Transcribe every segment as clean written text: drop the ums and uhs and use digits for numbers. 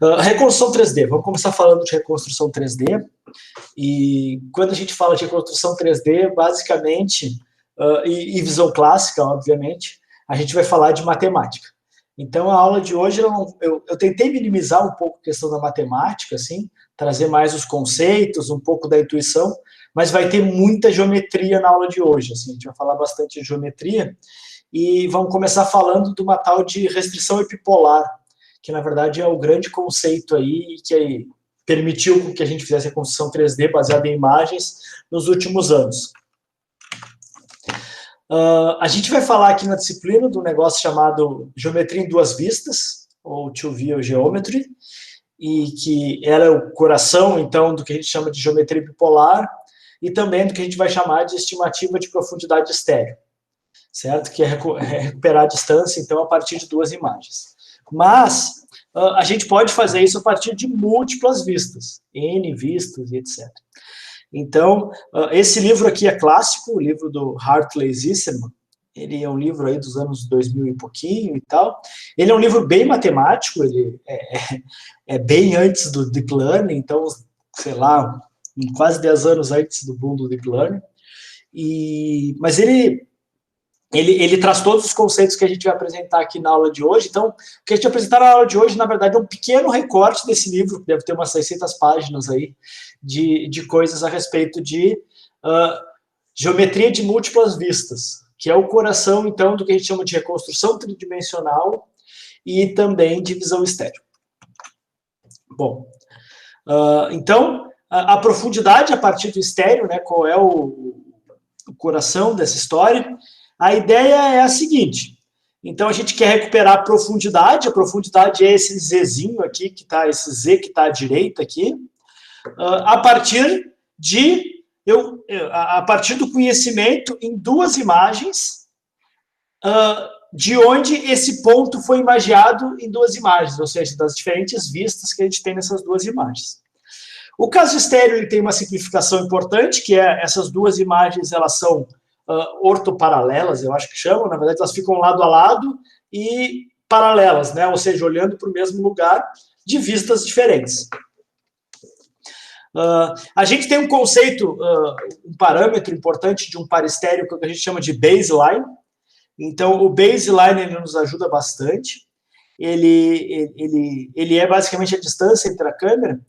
Reconstrução 3D. Vamos começar falando de reconstrução 3D. E quando a gente fala de reconstrução 3D, basicamente, e visão clássica, obviamente, a gente vai falar de matemática. Então, a aula de hoje, eu tentei minimizar um pouco a questão da matemática, assim, trazer mais os conceitos, um pouco da intuição, mas vai ter muita geometria na aula de hoje. Assim, a gente vai falar bastante de geometria e vamos começar falando de uma tal de restrição epipolar, que, na verdade, é o grande conceito aí que permitiu que a gente fizesse a construção 3D baseada em imagens nos últimos anos. A gente vai falar aqui na disciplina do negócio chamado Geometria em Duas Vistas, ou Two-View Geometry, e que ela é o coração, então, do que a gente chama de geometria bipolar, e também do que a gente vai chamar de estimativa de profundidade estéreo, certo? Que é recuperar a distância, então, a partir de duas imagens. Mas a gente pode fazer isso a partir de múltiplas vistas, N vistas e etc. Então, esse livro aqui é clássico, o livro do Hartley Zisserman. Ele é um livro aí dos anos 2000 e pouquinho e tal. Ele é um livro bem matemático, ele é bem antes do Deep Learning, então, sei lá, quase 10 anos antes do boom do Deep Learning. Mas ele traz todos os conceitos que a gente vai apresentar aqui na aula de hoje. Então, o que a gente vai apresentar na aula de hoje, na verdade, é um pequeno recorte desse livro, que deve ter umas 600 páginas aí, de coisas a respeito de geometria de múltiplas vistas, que é o coração, então, do que a gente chama de reconstrução tridimensional e também de visão estéreo. Bom, então, a profundidade a partir do estéreo, né, qual é o coração dessa história? A ideia é a seguinte: então a gente quer recuperar a profundidade é esse Zzinho aqui, esse Z que está à direita aqui, a partir do conhecimento em duas imagens, de onde esse ponto foi imagiado em duas imagens, ou seja, das diferentes vistas que a gente tem nessas duas imagens. O caso estéreo ele tem uma simplificação importante, que é essas duas imagens, elas são ortoparalelas, eu acho que chamam, na verdade elas ficam lado a lado e paralelas, né? Ou seja, olhando para o mesmo lugar, de vistas diferentes. A gente tem um conceito, um parâmetro importante de um par estéreo que a gente chama de baseline. Então, o baseline ele nos ajuda bastante. Ele é basicamente a distância entre a câmera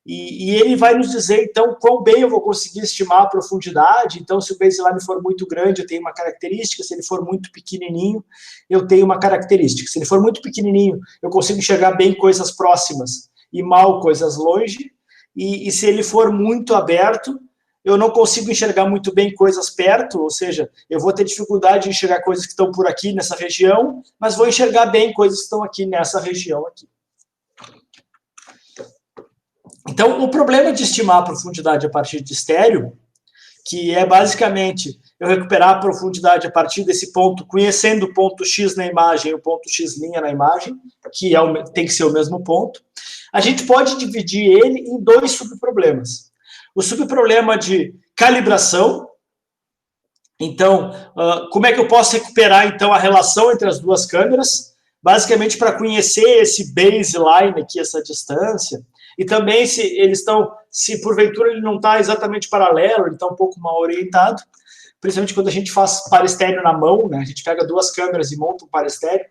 e ele vai nos dizer, então, quão bem eu vou conseguir estimar a profundidade. Então, se o baseline for muito grande, eu tenho uma característica. Se ele for muito pequenininho, eu tenho uma característica. Se ele for muito pequenininho, eu consigo enxergar bem coisas próximas e mal coisas longe. E se ele for muito aberto, eu não consigo enxergar muito bem coisas perto, ou seja, eu vou ter dificuldade de enxergar coisas que estão por aqui, nessa região, mas vou enxergar bem coisas que estão aqui, nessa região aqui. Então, o problema de estimar a profundidade a partir de estéreo, que é basicamente eu recuperar a profundidade a partir desse ponto, conhecendo o ponto X na imagem e o ponto X' na imagem, que tem que ser o mesmo ponto, a gente pode dividir ele em dois subproblemas. O subproblema de calibração. Então, como é que eu posso recuperar, então, a relação entre as duas câmeras? Basicamente, para conhecer esse baseline aqui, essa distância, e também se porventura ele não está exatamente paralelo, ele está um pouco mal orientado, principalmente quando a gente faz par estéreo na mão, né? A gente pega duas câmeras e monta um par estéreo,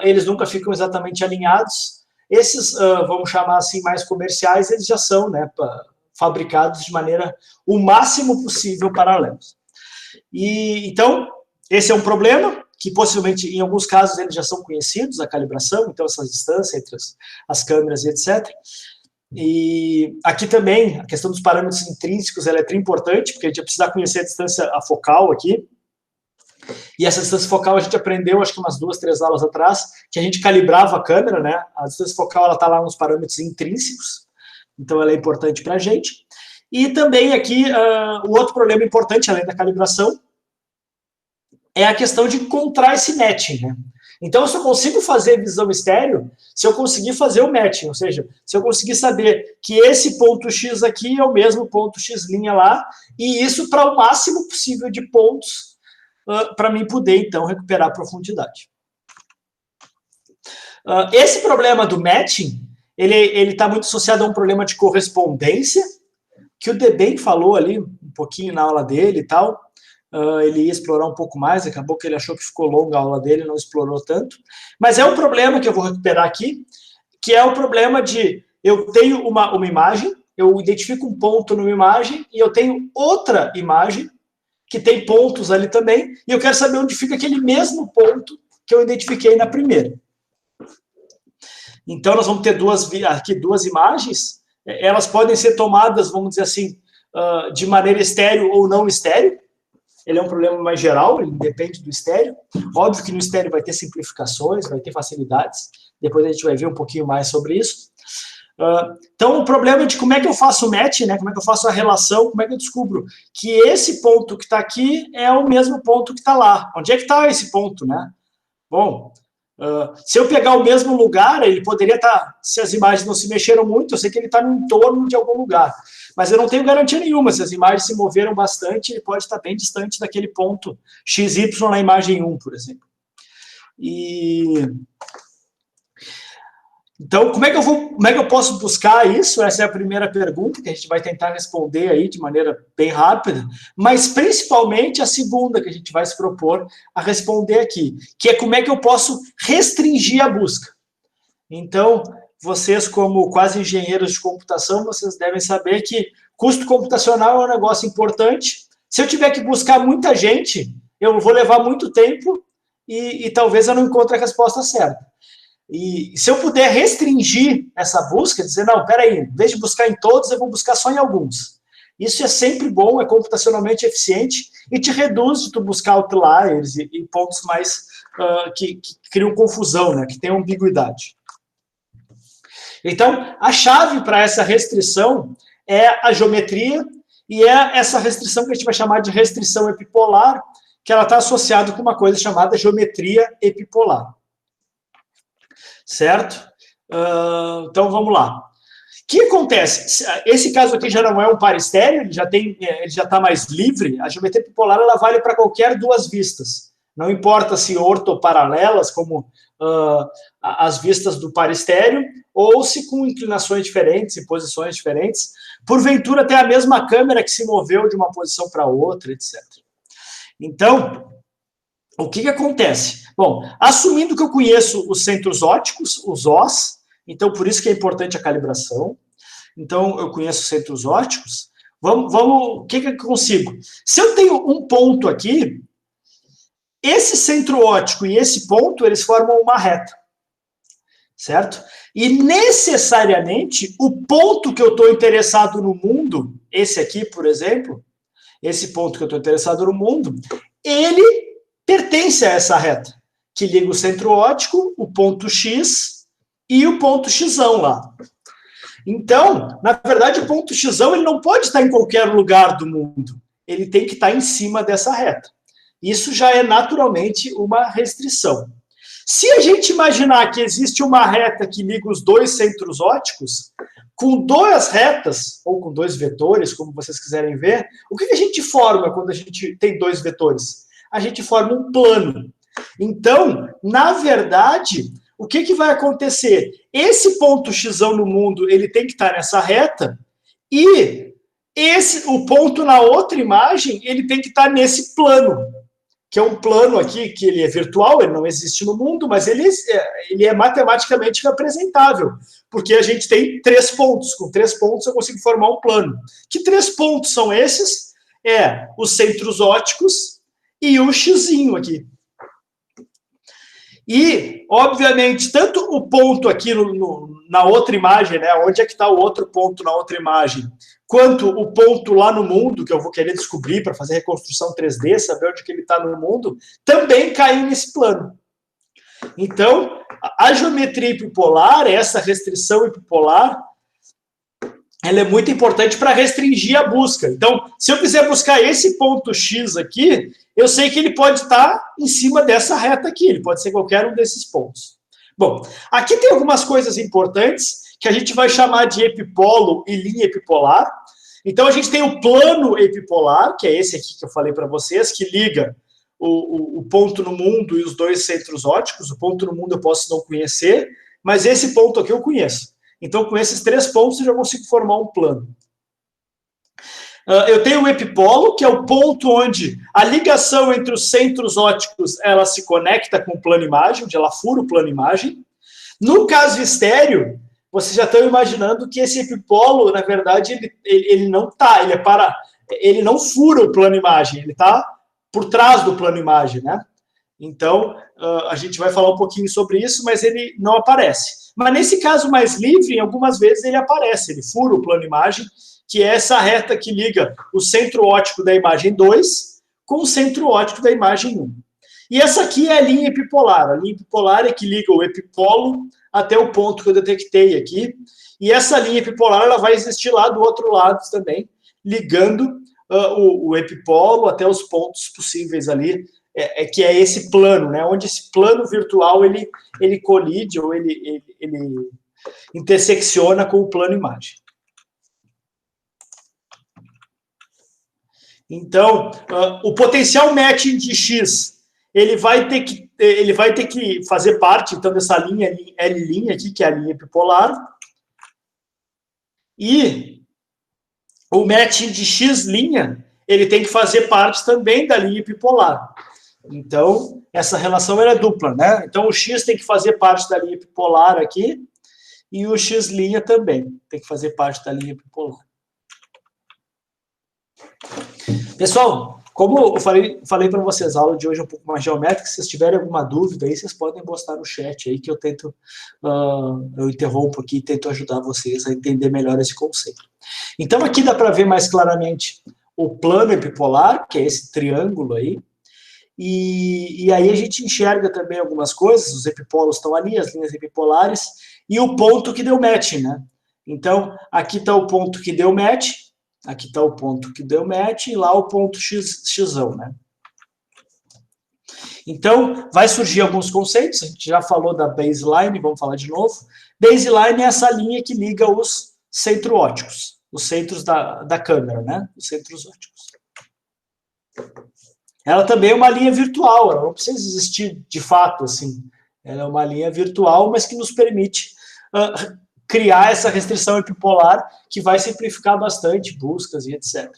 eles nunca ficam exatamente alinhados. Esses, vamos chamar assim, mais comerciais, eles já são, né, fabricados de maneira o máximo possível paralelos. Então, esse é um problema, que possivelmente, em alguns casos, eles já são conhecidos, a calibração, então essa distância entre as câmeras e etc. E aqui também, a questão dos parâmetros intrínsecos, ela é bem importante, porque a gente vai precisar conhecer a distância focal aqui. E essa distância focal a gente aprendeu, acho que umas 2, 3 aulas atrás, que a gente calibrava a câmera, né? A distância focal, ela está lá nos parâmetros intrínsecos, então ela é importante para a gente. E também aqui, o outro problema importante, além da calibração, é a questão de encontrar esse matching, né? Então, eu só consigo fazer visão estéreo se eu conseguir fazer o matching, ou seja, se eu conseguir saber que esse ponto X aqui é o mesmo ponto X' lá, e isso para o máximo possível de pontos, para mim poder, então, recuperar a profundidade. Esse problema do matching, ele está muito associado a um problema de correspondência, que o Debem falou ali um pouquinho na aula dele e tal. Ele ia explorar um pouco mais, acabou que ele achou que ficou longa a aula dele, não explorou tanto. Mas é um problema que eu vou recuperar aqui, que é o problema de eu tenho uma imagem, eu identifico um ponto numa imagem e eu tenho outra imagem que tem pontos ali também, e eu quero saber onde fica aquele mesmo ponto que eu identifiquei na primeira. Então, nós vamos ter aqui duas imagens, elas podem ser tomadas, vamos dizer assim, de maneira estéreo ou não estéreo. Ele é um problema mais geral, ele depende do estéreo. Óbvio que no estéreo vai ter simplificações, vai ter facilidades, depois a gente vai ver um pouquinho mais sobre isso. Então, o problema de como é que eu faço o match, né? Como é que eu faço a relação, como é que eu descubro que esse ponto que está aqui é o mesmo ponto que está lá. Onde é que está esse ponto, né? Bom, se eu pegar o mesmo lugar, ele poderia estar, se as imagens não se mexeram muito, eu sei que ele está no entorno de algum lugar. Mas eu não tenho garantia nenhuma, se as imagens se moveram bastante, ele pode estar bem distante daquele ponto XY na imagem 1, por exemplo. Então, como é que eu posso buscar isso? Essa é a primeira pergunta que a gente vai tentar responder aí de maneira bem rápida, mas principalmente a segunda que a gente vai se propor a responder aqui, que é como é que eu posso restringir a busca. Então, vocês como quase engenheiros de computação, vocês devem saber que custo computacional é um negócio importante. Se eu tiver que buscar muita gente, eu vou levar muito tempo e talvez eu não encontre a resposta certa. E se eu puder restringir essa busca, dizer, não, peraí, em vez de buscar em todos, eu vou buscar só em alguns. Isso é sempre bom, é computacionalmente eficiente e te reduz de tu buscar outliers e pontos mais que criam confusão, né, que tem ambiguidade. Então, a chave para essa restrição é a geometria e é essa restrição que a gente vai chamar de restrição epipolar, que ela está associada com uma coisa chamada geometria epipolar. Certo? Então, vamos lá. O que acontece? Esse caso aqui já não é um par estéreo, ele já está mais livre. A geometria epipolar ela vale para qualquer duas vistas. Não importa se ortoparalelas, como as vistas do par estéreo, ou se com inclinações diferentes e posições diferentes. Porventura, até a mesma câmera que se moveu de uma posição para outra, etc. Então, o que acontece? Bom, assumindo que eu conheço os centros ópticos, os Os, então por isso que é importante a calibração. Então, eu conheço os centros ópticos. O que eu consigo? Se eu tenho um ponto aqui, esse centro óptico e esse ponto, eles formam uma reta. Certo? E necessariamente, o ponto que eu estou interessado no mundo, esse aqui, por exemplo, esse ponto que eu estou interessado no mundo, ele pertence a essa reta, que liga o centro óptico, o ponto X e o ponto X lá. Então, na verdade, o ponto X ele não pode estar em qualquer lugar do mundo. Ele tem que estar em cima dessa reta. Isso já é naturalmente uma restrição. Se a gente imaginar que existe uma reta que liga os dois centros ópticos, com duas retas, ou com dois vetores, como vocês quiserem ver, o que a gente forma quando a gente tem dois vetores? A gente forma um plano. Então, na verdade, o que vai acontecer? Esse ponto X no mundo, ele tem que estar nessa reta, e o ponto na outra imagem, ele tem que estar nesse plano, que é um plano aqui, que ele é virtual, ele não existe no mundo, mas ele é matematicamente representável, porque a gente tem 3 pontos. Com 3 pontos eu consigo formar um plano. Que 3 pontos são esses? Os centros ópticos e o xizinho aqui. E, obviamente, tanto o ponto aqui na outra imagem, né, onde é que está o outro ponto na outra imagem, quanto o ponto lá no mundo, que eu vou querer descobrir para fazer reconstrução 3D, saber onde que ele está no mundo, também caem nesse plano. Então, a geometria epipolar, essa restrição epipolar, ela é muito importante para restringir a busca. Então, se eu quiser buscar esse ponto X aqui, eu sei que ele pode estar em cima dessa reta aqui, ele pode ser qualquer um desses pontos. Bom, aqui tem algumas coisas importantes que a gente vai chamar de epipolo e linha epipolar. Então, a gente tem o plano epipolar, que é esse aqui que eu falei para vocês, que liga o ponto no mundo e os dois centros ópticos. O ponto no mundo eu posso não conhecer, mas esse ponto aqui eu conheço. Então, com esses 3 pontos, eu já consigo formar um plano. Eu tenho o epipolo, que é o ponto onde a ligação entre os centros ópticos ela se conecta com o plano imagem, onde ela fura o plano imagem. No caso estéreo, vocês já estão imaginando que esse epipolo, na verdade, ele não está, ele não fura o plano imagem, ele está por trás do plano imagem, né? Então, a gente vai falar um pouquinho sobre isso, mas ele não aparece. Mas nesse caso mais livre, algumas vezes ele aparece, ele fura o plano imagem, que é essa reta que liga o centro óptico da imagem 2 com o centro óptico da imagem 1. E essa aqui é a linha epipolar. A linha epipolar é que liga o epipolo até o ponto que eu detectei aqui. E essa linha epipolar ela vai existir lá do outro lado também, ligando o epipolo até os pontos possíveis ali, que é esse plano, né? Onde esse plano virtual ele colide ou ele intersecciona com o plano imagem. Então, o potencial matching de X, ele vai ter que fazer parte, então, dessa linha L' aqui, que é a linha epipolar, e o matching de X', ele tem que fazer parte também da linha epipolar. Então, essa relação é dupla, né? Então, o X tem que fazer parte da linha epipolar aqui, e o X' também tem que fazer parte da linha epipolar. Pessoal, como eu falei para vocês, a aula de hoje é um pouco mais geométrica. Se vocês tiverem alguma dúvida aí, vocês podem postar no chat aí, que eu tento, eu interrompo aqui e tento ajudar vocês a entender melhor esse conceito. Então, aqui dá para ver mais claramente o plano epipolar, que é esse triângulo aí, e aí a gente enxerga também algumas coisas, os epipolos estão ali, as linhas epipolares, e o ponto que deu match, né? Então, aqui está o ponto que deu match, aqui está o ponto que deu match, e lá o ponto xão, né? Então, vai surgir alguns conceitos, a gente já falou da baseline, vamos falar de novo. Baseline é essa linha que liga os centro-ópticos, os centros da câmera, né? Os centros ópticos. Ela também é uma linha virtual, ela não precisa existir de fato, assim. Ela é uma linha virtual, mas que nos permite criar essa restrição epipolar, que vai simplificar bastante buscas e etc.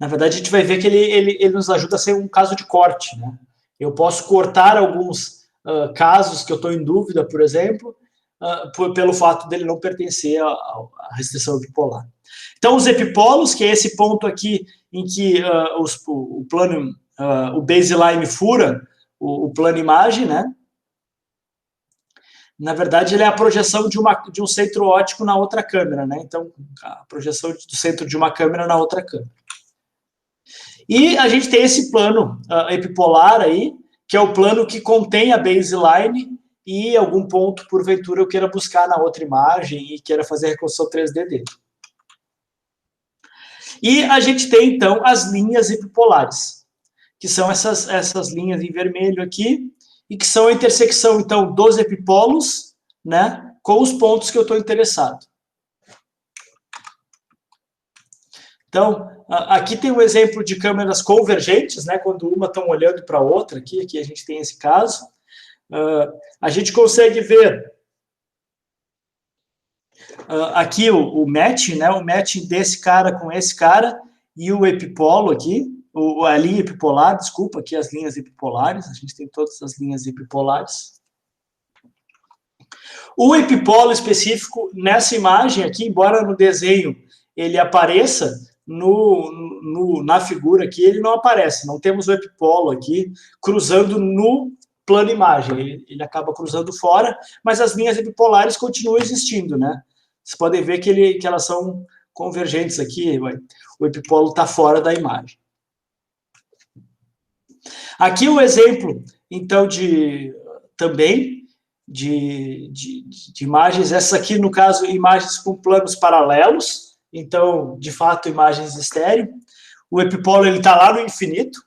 Na verdade, a gente vai ver que ele nos ajuda a ser um caso de corte, né? Eu posso cortar alguns casos que eu estou em dúvida, por exemplo, pelo fato dele não pertencer à restrição epipolar. Então, os epipolos, que é esse ponto aqui em que o baseline fura o plano imagem, né? Na verdade, ele é a projeção de um centro óptico na outra câmera, né? Então, a projeção do centro de uma câmera na outra câmera. E a gente tem esse plano epipolar aí, que é o plano que contém a baseline e algum ponto, porventura, eu queira buscar na outra imagem e queira fazer a reconstrução 3D dele. E a gente tem, então, as linhas epipolares, que são essas linhas em vermelho aqui, e que são a intersecção, então, dos epipolos, né, com os pontos que eu estou interessado. Então, aqui tem um exemplo de câmeras convergentes, né, quando uma estão olhando para a outra, aqui a gente tem esse caso. A gente consegue ver aqui o match, né, o match desse cara com esse cara, e o epipolo aqui, a linha epipolar, desculpa, aqui as linhas epipolares, a gente tem todas as linhas epipolares. O epipolo específico, nessa imagem aqui, embora no desenho ele apareça, na figura aqui ele não aparece, não temos o epipolo aqui cruzando no plano imagem, ele acaba cruzando fora, mas as linhas epipolares continuam existindo, né? Vocês podem ver que elas são convergentes aqui, o epipolo está fora da imagem. Aqui o exemplo, então, também de imagens, essas aqui, no caso, imagens com planos paralelos, então, de fato, imagens estéreo. O epipolo está lá no infinito.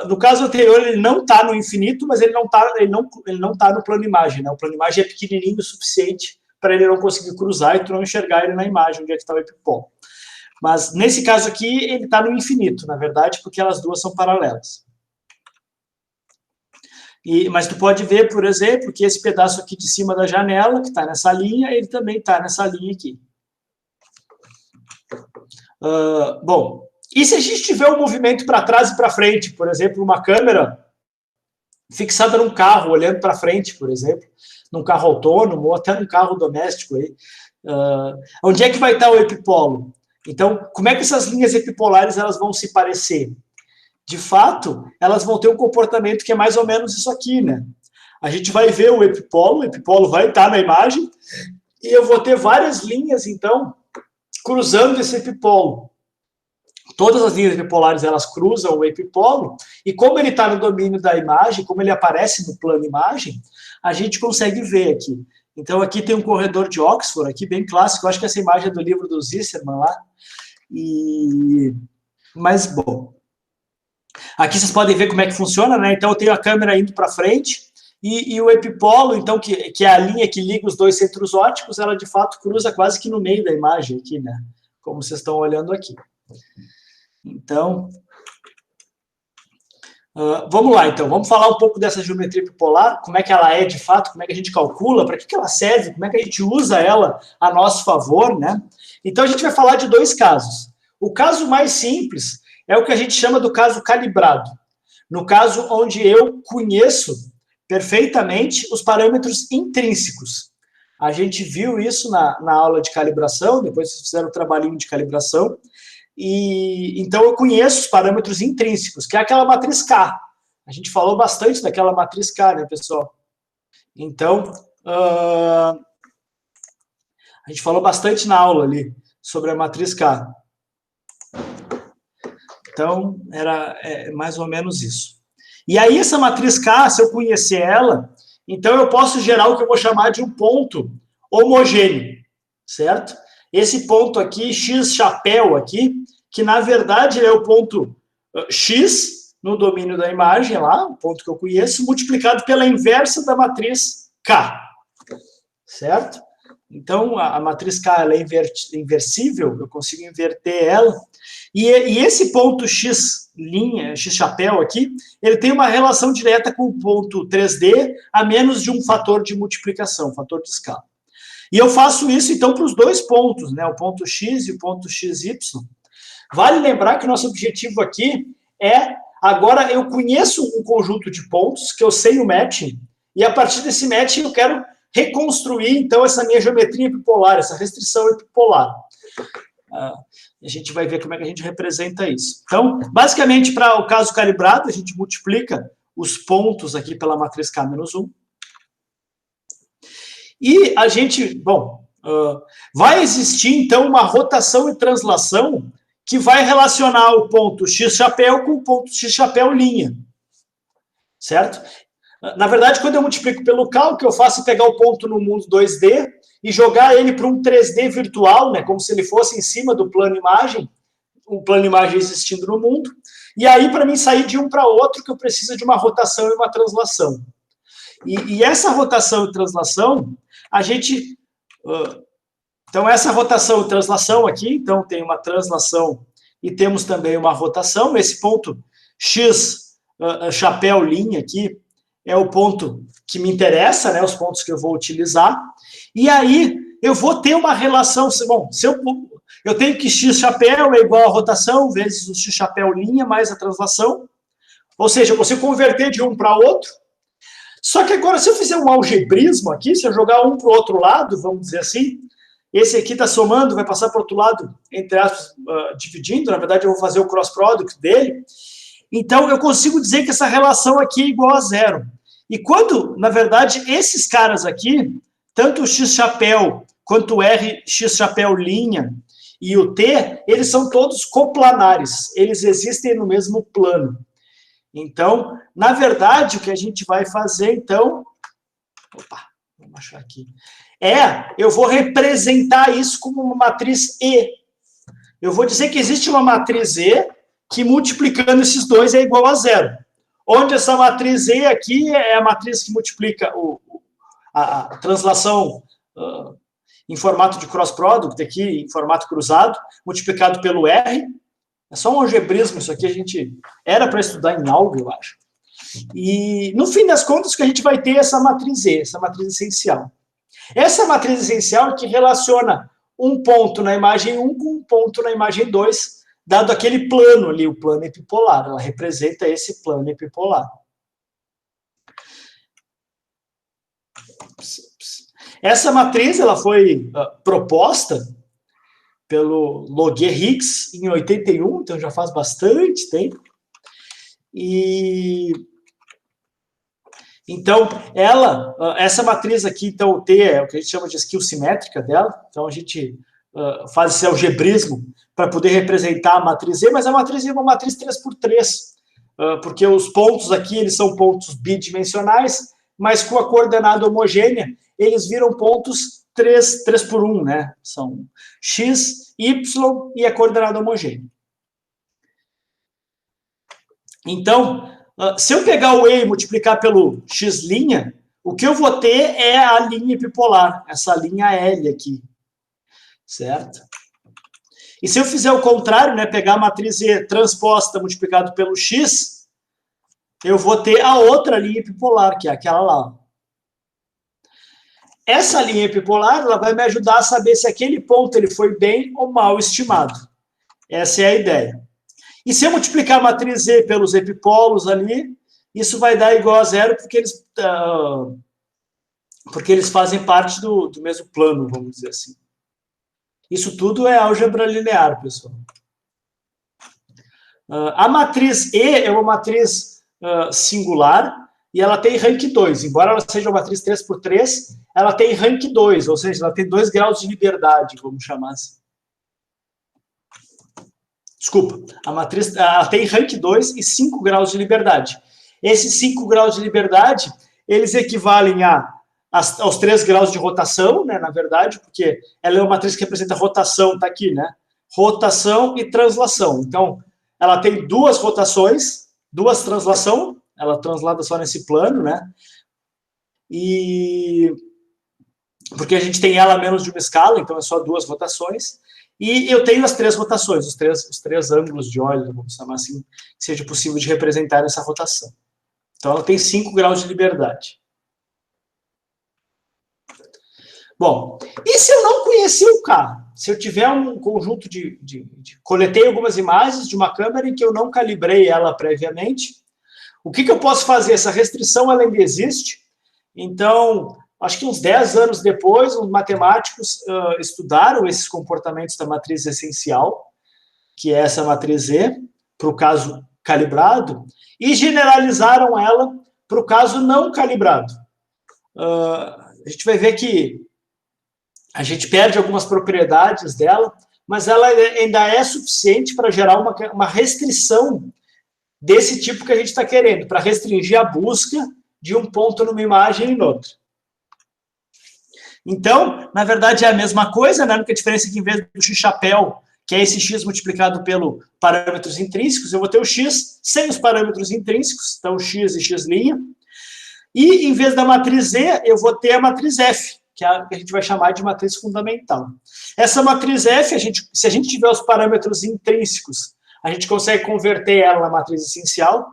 No caso anterior, ele não está no infinito, mas ele não tá no plano imagem, né? O plano imagem é pequenininho o suficiente para ele não conseguir cruzar e tu não enxergar ele na imagem, onde é que está o epipolo. Mas, nesse caso aqui, ele está no infinito, na verdade, porque elas duas são paralelas. Mas tu pode ver, por exemplo, que esse pedaço aqui de cima da janela, que está nessa linha, ele também está nessa linha aqui. Bom, e se a gente tiver um movimento para trás e para frente, por exemplo, uma câmera fixada num carro, olhando para frente, por exemplo, num carro autônomo ou até num carro doméstico, aí, onde é que vai estar o epipolo? Então, como é que essas linhas epipolares elas vão se parecer? De fato, elas vão ter um comportamento que é mais ou menos isso aqui, né? A gente vai ver o epipolo vai estar na imagem, e eu vou ter várias linhas, então, cruzando esse epipolo. Todas as linhas epipolares, elas cruzam o epipolo, e como ele está no domínio da imagem, como ele aparece no plano imagem, a gente consegue ver aqui. Então, aqui tem um corredor de Oxford, aqui bem clássico, eu acho que essa imagem é do livro do Zisserman lá. Mas, bom, aqui vocês podem ver como é que funciona, né? Então, eu tenho a câmera indo para frente, e o epipolo, então, que é a linha que liga os dois centros ópticos, ela, de fato, cruza quase que no meio da imagem aqui, né? Como vocês estão olhando aqui. Então, vamos lá, então. Vamos falar um pouco dessa geometria epipolar, como é que ela é, de fato, como é que a gente calcula, para que ela serve, como é que a gente usa ela a nosso favor, né? Então, a gente vai falar de dois casos. O caso mais simples é o que a gente chama do caso calibrado. No caso onde eu conheço perfeitamente os parâmetros intrínsecos. A gente viu isso na aula de calibração, depois vocês fizeram o trabalhinho de calibração, e então eu conheço os parâmetros intrínsecos, que é aquela matriz K. A gente falou bastante daquela matriz K, né, pessoal? Então, a gente falou bastante na aula ali sobre a matriz K. Então, era mais ou menos isso. E aí, essa matriz K, se eu conhecer ela, então eu posso gerar o que eu vou chamar de um ponto homogêneo, certo? Esse ponto aqui, X chapéu aqui, que na verdade é o ponto X no domínio da imagem lá, o ponto que eu conheço, multiplicado pela inversa da matriz K, certo? Então, a matriz K ela é inversível, eu consigo inverter ela, e esse ponto X linha, X chapéu aqui, ele tem uma relação direta com o ponto 3D a menos de um fator de multiplicação, fator de escala. E eu faço isso, então, para os dois pontos, né, o ponto X e o ponto XY. Vale lembrar que o nosso objetivo aqui é, agora eu conheço um conjunto de pontos, que eu sei o matching, e a partir desse matching eu quero reconstruir, então, essa minha geometria epipolar, essa restrição epipolar. A gente vai ver como é que a gente representa isso. Então, basicamente, para o caso calibrado, a gente multiplica os pontos aqui pela matriz K-1. E a gente, bom, vai existir, então, uma rotação e translação que vai relacionar o ponto X chapéu com o ponto X chapéu linha. Certo? Na verdade, quando eu multiplico pelo K, o que eu faço é pegar o ponto no mundo 2D e jogar ele para um 3D virtual, né, como se ele fosse em cima do plano imagem, um plano imagem existindo no mundo, e aí, para mim sair de um para outro, que eu preciso de uma rotação e uma translação. E essa rotação e translação, a gente... Então, essa rotação e translação aqui, então, tem uma translação e temos também uma rotação. Esse ponto X, chapéu, linha aqui, é o ponto que me interessa, né, os pontos que eu vou utilizar. E aí, eu vou ter uma relação... Bom, se eu tenho que X chapéu é igual a rotação vezes o X chapéu linha mais a translação. Ou seja, eu consigo converter de um para outro. Só que agora, se eu fizer um algebrismo aqui, se eu jogar um para o outro lado, vamos dizer assim, esse aqui está somando, vai passar para o outro lado, entre aspas, dividindo, na verdade eu vou fazer o cross product dele, então eu consigo dizer que essa relação aqui é igual a zero. E quando, na verdade, esses caras aqui, tanto o X chapéu quanto o R X chapéu linha e o T, eles são todos coplanares, eles existem no mesmo plano. Então, na verdade, o que a gente vai fazer, então... Opa, vamos achar aqui. Eu vou representar isso como uma matriz E. Eu vou dizer que existe uma matriz E que, multiplicando esses dois, é igual a zero. Onde essa matriz E aqui é a matriz que multiplica a translação em formato de cross product, aqui em formato cruzado, multiplicado pelo R. É só um algebrismo, isso aqui a gente era para estudar em algo, eu acho. E, no fim das contas, que a gente vai ter essa matriz E, essa matriz essencial. Essa matriz essencial que relaciona um ponto na imagem 1 com um ponto na imagem 2, dado aquele plano ali, o plano epipolar. Ela representa esse plano epipolar. Essa matriz ela foi proposta pelo Loguet-Hicks em 81, então já faz bastante tempo. E então, essa matriz aqui, então, o T é o que a gente chama de esquiva simétrica dela. Então, a gente faz esse algebrismo para poder representar a matriz E, mas a matriz E é uma matriz 3x3, porque os pontos aqui, eles são pontos bidimensionais, mas com a coordenada homogênea, eles viram pontos 3x1, né? São x, y e a coordenada homogênea. Então, se eu pegar o E e multiplicar pelo x', o que eu vou ter é a linha epipolar, essa linha L aqui, certo? E se eu fizer o contrário, né, pegar a matriz E transposta multiplicado pelo x, eu vou ter a outra linha epipolar, que é aquela lá. Essa linha epipolar ela vai me ajudar a saber se aquele ponto ele foi bem ou mal estimado. Essa é a ideia. E se eu multiplicar a matriz E pelos epipolos ali, isso vai dar igual a zero, porque eles fazem parte do mesmo plano, vamos dizer assim. Isso tudo é álgebra linear, pessoal. A matriz E é uma matriz singular e ela tem rank 2. Embora ela seja uma matriz 3x3, ela tem rank 2, ou seja, ela tem 2 graus de liberdade, vamos chamar assim. Desculpa, a matriz ela tem rank 2 e 5 graus de liberdade. Esses 5 graus de liberdade, eles equivalem aos 3 graus de rotação, né, na verdade, porque ela é uma matriz que representa rotação, está aqui, né? Rotação e translação. Então, ela tem 2 rotações, 2 translação, ela translada só nesse plano, né? E porque a gente tem ela a menos de uma escala, então é só 2 rotações. E eu tenho as 3 rotações, os três ângulos de Euler, vamos chamar assim, que seja possível de representar essa rotação. Então, ela tem 5 graus de liberdade. Bom, e se eu não conhecer o K? Se eu tiver um conjunto coletei algumas imagens de uma câmera em que eu não calibrei ela previamente, o que eu posso fazer? Essa restrição ela ainda existe. Então, acho que uns 10 anos depois, os matemáticos estudaram esses comportamentos da matriz essencial, que é essa matriz E, para o caso calibrado, e generalizaram ela para o caso não calibrado. A gente vai ver que a gente perde algumas propriedades dela, mas ela ainda é suficiente para gerar uma restrição desse tipo que a gente está querendo, para restringir a busca de um ponto numa imagem e em outra. Então, na verdade, é a mesma coisa, né? A única diferença é que, em vez do x-chapéu, que é esse x multiplicado pelo parâmetros intrínsecos, eu vou ter o x sem os parâmetros intrínsecos, então x e x'. E, em vez da matriz E, eu vou ter a matriz F, que a gente vai chamar de matriz fundamental. Essa matriz F, se a gente tiver os parâmetros intrínsecos, a gente consegue converter ela na matriz essencial.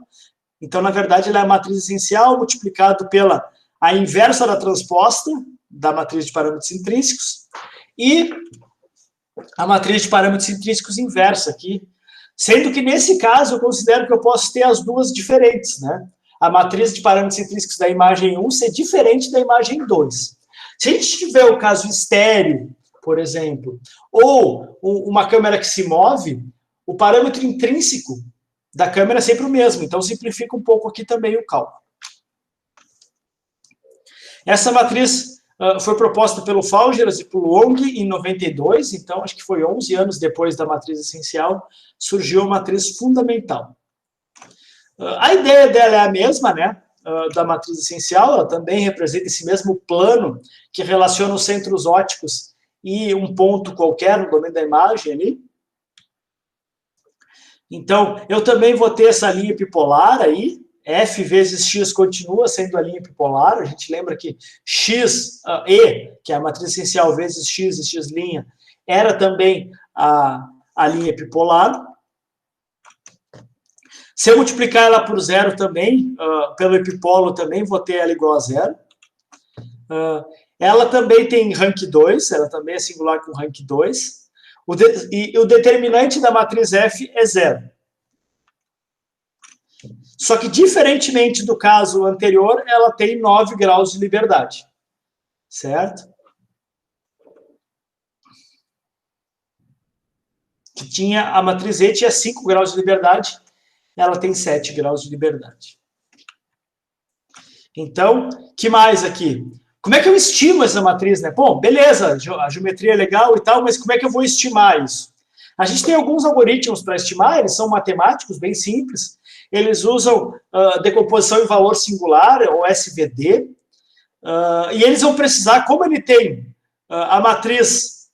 Então, na verdade, ela é a matriz essencial multiplicado pela a inversa da transposta, da matriz de parâmetros intrínsecos, e a matriz de parâmetros intrínsecos inversa aqui, sendo que, nesse caso, eu considero que eu posso ter as duas diferentes, né? A matriz de parâmetros intrínsecos da imagem 1 ser diferente da imagem 2. Se a gente tiver o caso estéreo, por exemplo, ou uma câmera que se move, o parâmetro intrínseco da câmera é sempre o mesmo, então simplifica um pouco aqui também o cálculo. Essa matriz foi proposta pelo Faugeras e pelo Wong em 92, então acho que foi 11 anos depois da matriz essencial, surgiu a matriz fundamental. A ideia dela é a mesma, né, da matriz essencial, ela também representa esse mesmo plano que relaciona os centros óticos e um ponto qualquer no domínio da imagem ali. Então, eu também vou ter essa linha epipolar aí, F vezes X continua sendo a linha epipolar, a gente lembra que X, E, que é a matriz essencial, vezes X e X', era também a linha epipolar. Se eu multiplicar ela por zero também, pelo epipolo também, vou ter ela igual a zero. Ela também tem rank 2, ela também é singular com rank 2. E o determinante da matriz F é zero. Só que, diferentemente do caso anterior, ela tem 9 graus de liberdade. Certo? Que tinha, a matriz E tinha 5 graus de liberdade, ela tem 7 graus de liberdade. Então, que mais aqui? Como é que eu estimo essa matriz, né? Bom, beleza, a geometria é legal e tal, mas como é que eu vou estimar isso? A gente tem alguns algoritmos para estimar, eles são matemáticos, bem simples. Eles usam decomposição em valor singular, ou SVD, e eles vão precisar, como ele tem a matriz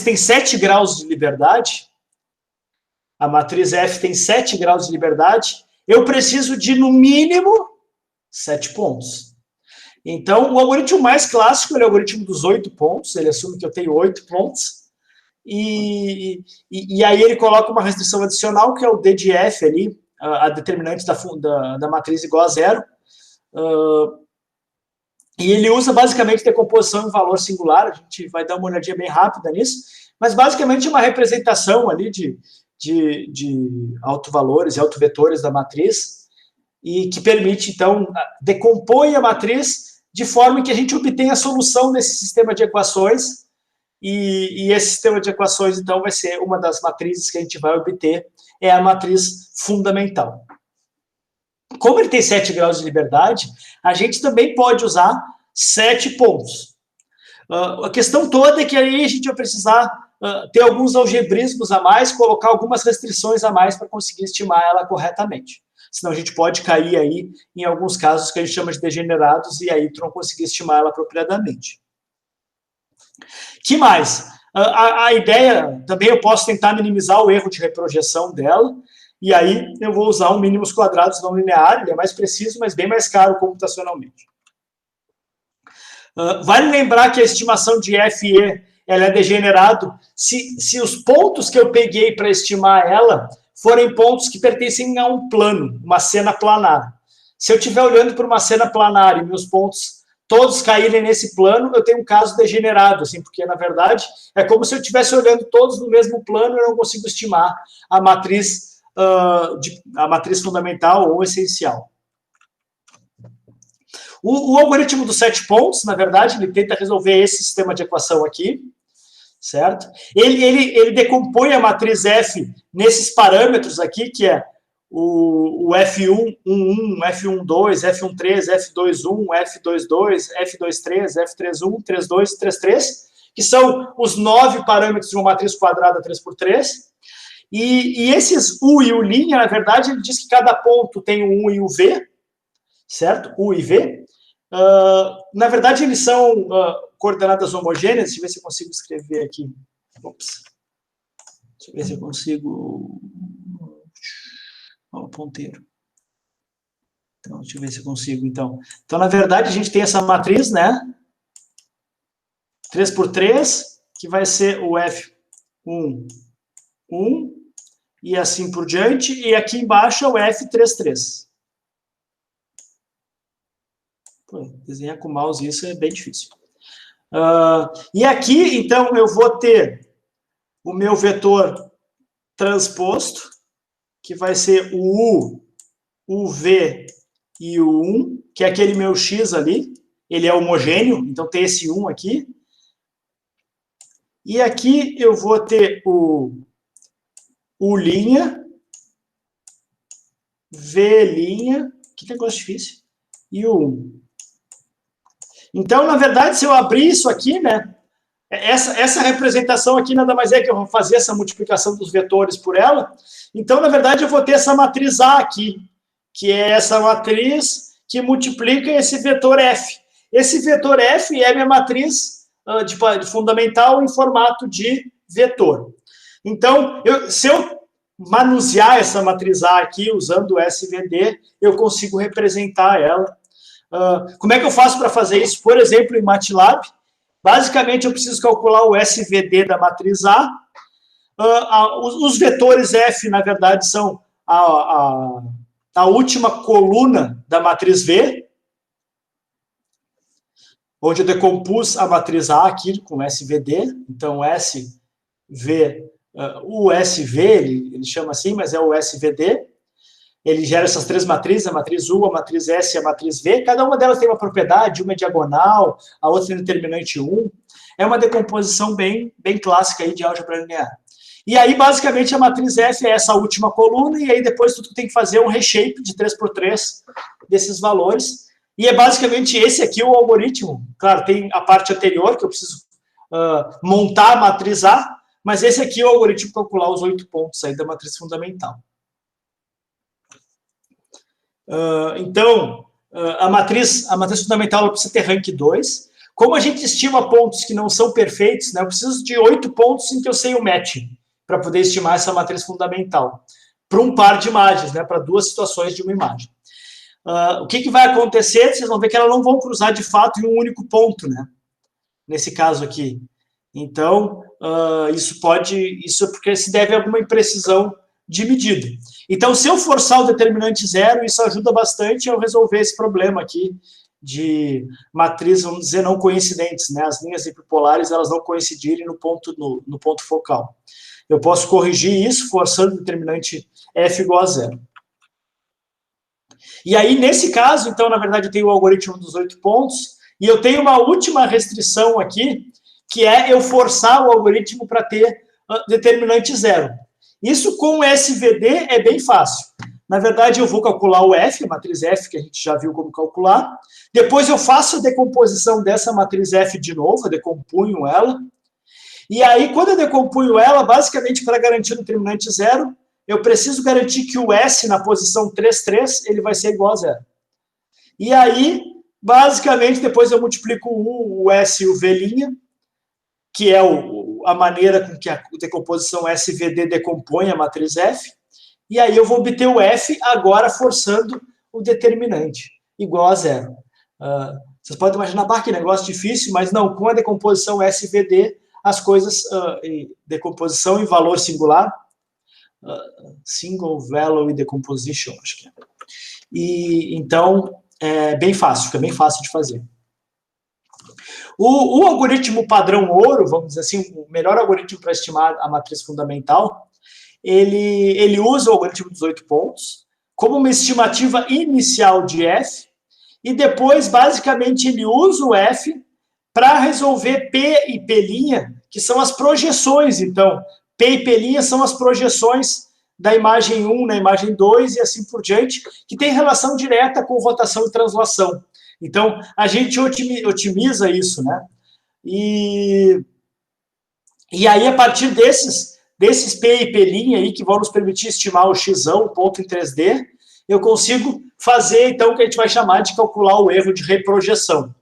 tem 7 graus de liberdade, a matriz F tem 7 graus de liberdade, eu preciso de, no mínimo, 7 pontos. Então, o algoritmo mais clássico é o algoritmo dos 8 pontos, ele assume que eu tenho 8 pontos, e aí ele coloca uma restrição adicional, que é o D de F ali, a determinante da matriz igual a zero, e ele usa basicamente decomposição em valor singular, a gente vai dar uma olhadinha bem rápida nisso, mas basicamente uma representação ali de autovalores e autovetores da matriz, e que permite, então, decompõe a matriz de forma que a gente obtenha a solução desse sistema de equações, e esse sistema de equações, então, vai ser uma das matrizes que a gente vai obter, é a matriz fundamental. Como ele tem 7 graus de liberdade, a gente também pode usar 7 pontos. A questão toda é que aí a gente vai precisar ter alguns algebrismos a mais, colocar algumas restrições a mais para conseguir estimar ela corretamente. Senão a gente pode cair aí em alguns casos que a gente chama de degenerados e aí tu não conseguir estimar ela apropriadamente. Que mais? A ideia, também eu posso tentar minimizar o erro de reprojeção dela, e aí eu vou usar um mínimos quadrados não linear, ele é mais preciso, mas bem mais caro computacionalmente. Vale lembrar que a estimação de FE ela é degenerado se os pontos que eu peguei para estimar ela forem pontos que pertencem a um plano, uma cena planar. Se eu estiver olhando para uma cena planar e meus pontos todos caírem nesse plano, eu tenho um caso degenerado, assim, porque, na verdade, é como se eu estivesse olhando todos no mesmo plano e eu não consigo estimar a matriz fundamental ou essencial. O algoritmo dos 7 pontos, na verdade, ele tenta resolver esse sistema de equação aqui, certo? Ele decompõe a matriz F nesses parâmetros aqui, que é o F1, 11, F12, F13, F21, F22, F23, F31, 32, 33, que são os 9 parâmetros de uma matriz quadrada 3x3, e esses U e U', na verdade, ele diz que cada ponto tem um U e um V, certo? U e V. Na verdade, eles são coordenadas homogêneas. Deixa eu ver se eu consigo escrever aqui. Ops. Deixa eu ver se eu consigo... o ponteiro. Então, deixa eu ver se eu consigo, então. Então, na verdade, a gente tem essa matriz, né? 3x3, que vai ser o F1, 1, e assim por diante. E aqui embaixo é o F33. Pô, desenhar com mouse isso é bem difícil. E aqui, então, eu vou ter o meu vetor transposto, que vai ser o U, o V e o 1, que é aquele meu X ali. Ele é homogêneo, então tem esse 1 aqui. E aqui eu vou ter o U', V', que negócio difícil, e o 1. Então, na verdade, se eu abrir isso aqui, né, essa representação aqui nada mais é que eu vou fazer essa multiplicação dos vetores por ela. Então, na verdade, eu vou ter essa matriz A aqui, que é essa matriz que multiplica esse vetor F. Esse vetor F é minha matriz de fundamental em formato de vetor. Então, se eu manusear essa matriz A aqui usando o SVD, eu consigo representar ela. Como é que eu faço para fazer isso? Por exemplo, em MATLAB, basicamente eu preciso calcular o SVD da matriz A. Os vetores F, na verdade, são a última coluna da matriz V, onde eu decompus a matriz A aqui com SVD, então SV, o SV, ele chama assim, mas é o SVD, ele gera essas três matrizes, a matriz U, a matriz S e a matriz V, cada uma delas tem uma propriedade, uma é diagonal, a outra é determinante 1, é uma decomposição bem clássica aí de álgebra linear. E aí, basicamente, a matriz F é essa última coluna, e aí depois tu tem que fazer um reshape de 3×3 desses valores, e é basicamente esse aqui o algoritmo. Claro, tem a parte anterior, que eu preciso montar a matriz A, mas esse aqui é o algoritmo para calcular os 8 pontos aí da matriz fundamental. Então, a matriz fundamental ela precisa ter rank 2. Como a gente estima pontos que não são perfeitos, né, eu preciso de 8 pontos em que eu sei o matching, para poder estimar essa matriz fundamental, para um par de imagens, né, para duas situações de uma imagem. O que vai acontecer? Vocês vão ver que elas não vão cruzar de fato em um único ponto, né? Nesse caso aqui. Então, isso é porque se deve a alguma imprecisão de medida. Então, se eu forçar o determinante zero, isso ajuda bastante a eu resolver esse problema aqui de matriz, vamos dizer, não coincidentes, né? As linhas hipopolares, elas não coincidirem no ponto focal. Eu posso corrigir isso forçando o determinante f igual a zero. E aí, nesse caso, então, na verdade, eu tenho o algoritmo dos 8 pontos, e eu tenho uma última restrição aqui, que é eu forçar o algoritmo para ter determinante zero. Isso com o SVD é bem fácil. Na verdade, eu vou calcular o F, a matriz F, que a gente já viu como calcular. Depois eu faço a decomposição dessa matriz F de novo, eu decompunho ela. E aí, quando eu decompunho ela, basicamente, para garantir o determinante zero, eu preciso garantir que o S na posição 3,3, ele vai ser igual a zero. E aí, basicamente, depois eu multiplico o S e o V', que é a maneira com que a decomposição SVD decompõe a matriz F, e aí eu vou obter o F agora forçando o determinante, igual a zero. Vocês podem imaginar, que negócio difícil, mas não, com a decomposição SVD, as coisas, decomposição em valor singular, single value decomposition, acho que é. E, então, fica bem fácil de fazer. O algoritmo padrão ouro, vamos dizer assim, o melhor algoritmo para estimar a matriz fundamental, ele usa o algoritmo dos 8 pontos como uma estimativa inicial de F, e depois, basicamente, ele usa o F para resolver P e P', que são as projeções. Então, P e P' são as projeções da imagem 1 na imagem 2 e assim por diante, que tem relação direta com rotação e translação. Então, a gente otimiza isso, né? E aí, a partir desses P e P' aí, que vão nos permitir estimar o xão, o ponto em 3D, eu consigo fazer, então, o que a gente vai chamar de calcular o erro de reprojeção.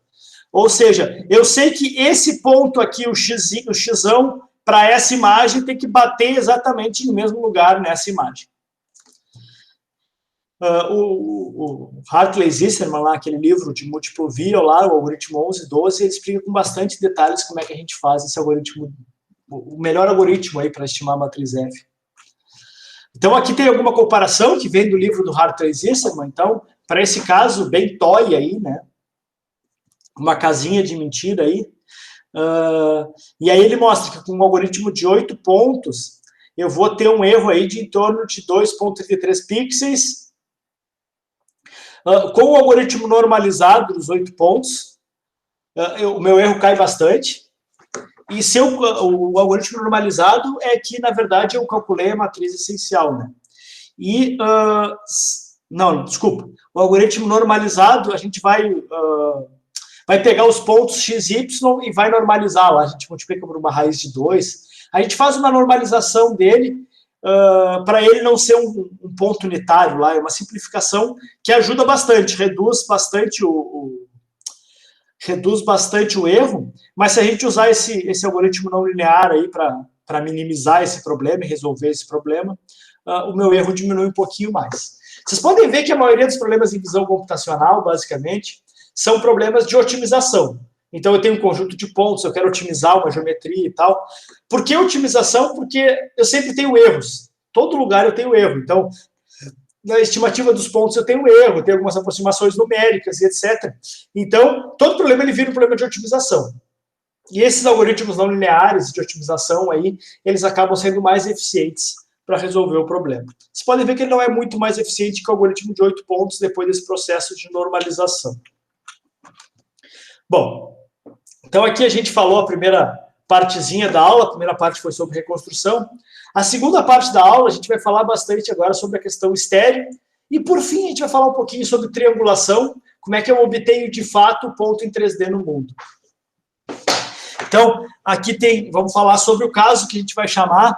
Ou seja, eu sei que esse ponto aqui, o xão, para essa imagem, tem que bater exatamente no mesmo lugar nessa imagem. O Hartley Zisserman, lá, aquele livro de Multiple View, lá, o algoritmo 11/12, ele explica com bastante detalhes como é que a gente faz esse algoritmo, o melhor algoritmo aí para estimar a matriz F. Então, aqui tem alguma comparação que vem do livro do Hartley Zisserman. Então, para esse caso, bem toy aí, né? Uma casinha de mentira aí. E aí ele mostra que com um algoritmo de 8 pontos, eu vou ter um erro aí de em torno de 2,33 pixels. Com o algoritmo normalizado dos 8 pontos, o meu erro cai bastante. E o algoritmo normalizado é que, na verdade, eu calculei a matriz essencial, né? Não, desculpa. O algoritmo normalizado, a gente vai pegar os pontos x, y e vai normalizar lá. A gente multiplica por uma raiz de 2. A gente faz uma normalização dele para ele não ser um ponto unitário lá. É uma simplificação que ajuda bastante, reduz bastante o erro, mas se a gente usar esse algoritmo não linear aí para minimizar esse problema e resolver esse problema, o meu erro diminui um pouquinho mais. Vocês podem ver que a maioria dos problemas em visão computacional, basicamente, são problemas de otimização. Então, eu tenho um conjunto de pontos, eu quero otimizar uma geometria e tal. Por que otimização? Porque eu sempre tenho erros. Todo lugar eu tenho erro. Então, na estimativa dos pontos eu tenho erro, tenho algumas aproximações numéricas e etc. Então, todo problema ele vira um problema de otimização. E esses algoritmos não lineares de otimização aí, eles acabam sendo mais eficientes para resolver o problema. Vocês podem ver que ele não é muito mais eficiente que o algoritmo de 8 pontos depois desse processo de normalização. Bom, então aqui a gente falou a primeira partezinha da aula, a primeira parte foi sobre reconstrução. A segunda parte da aula a gente vai falar bastante agora sobre a questão estéreo. E por fim a gente vai falar um pouquinho sobre triangulação, como é que eu obtenho de fato o ponto em 3D no mundo. Então, aqui vamos falar sobre o caso que a gente vai chamar,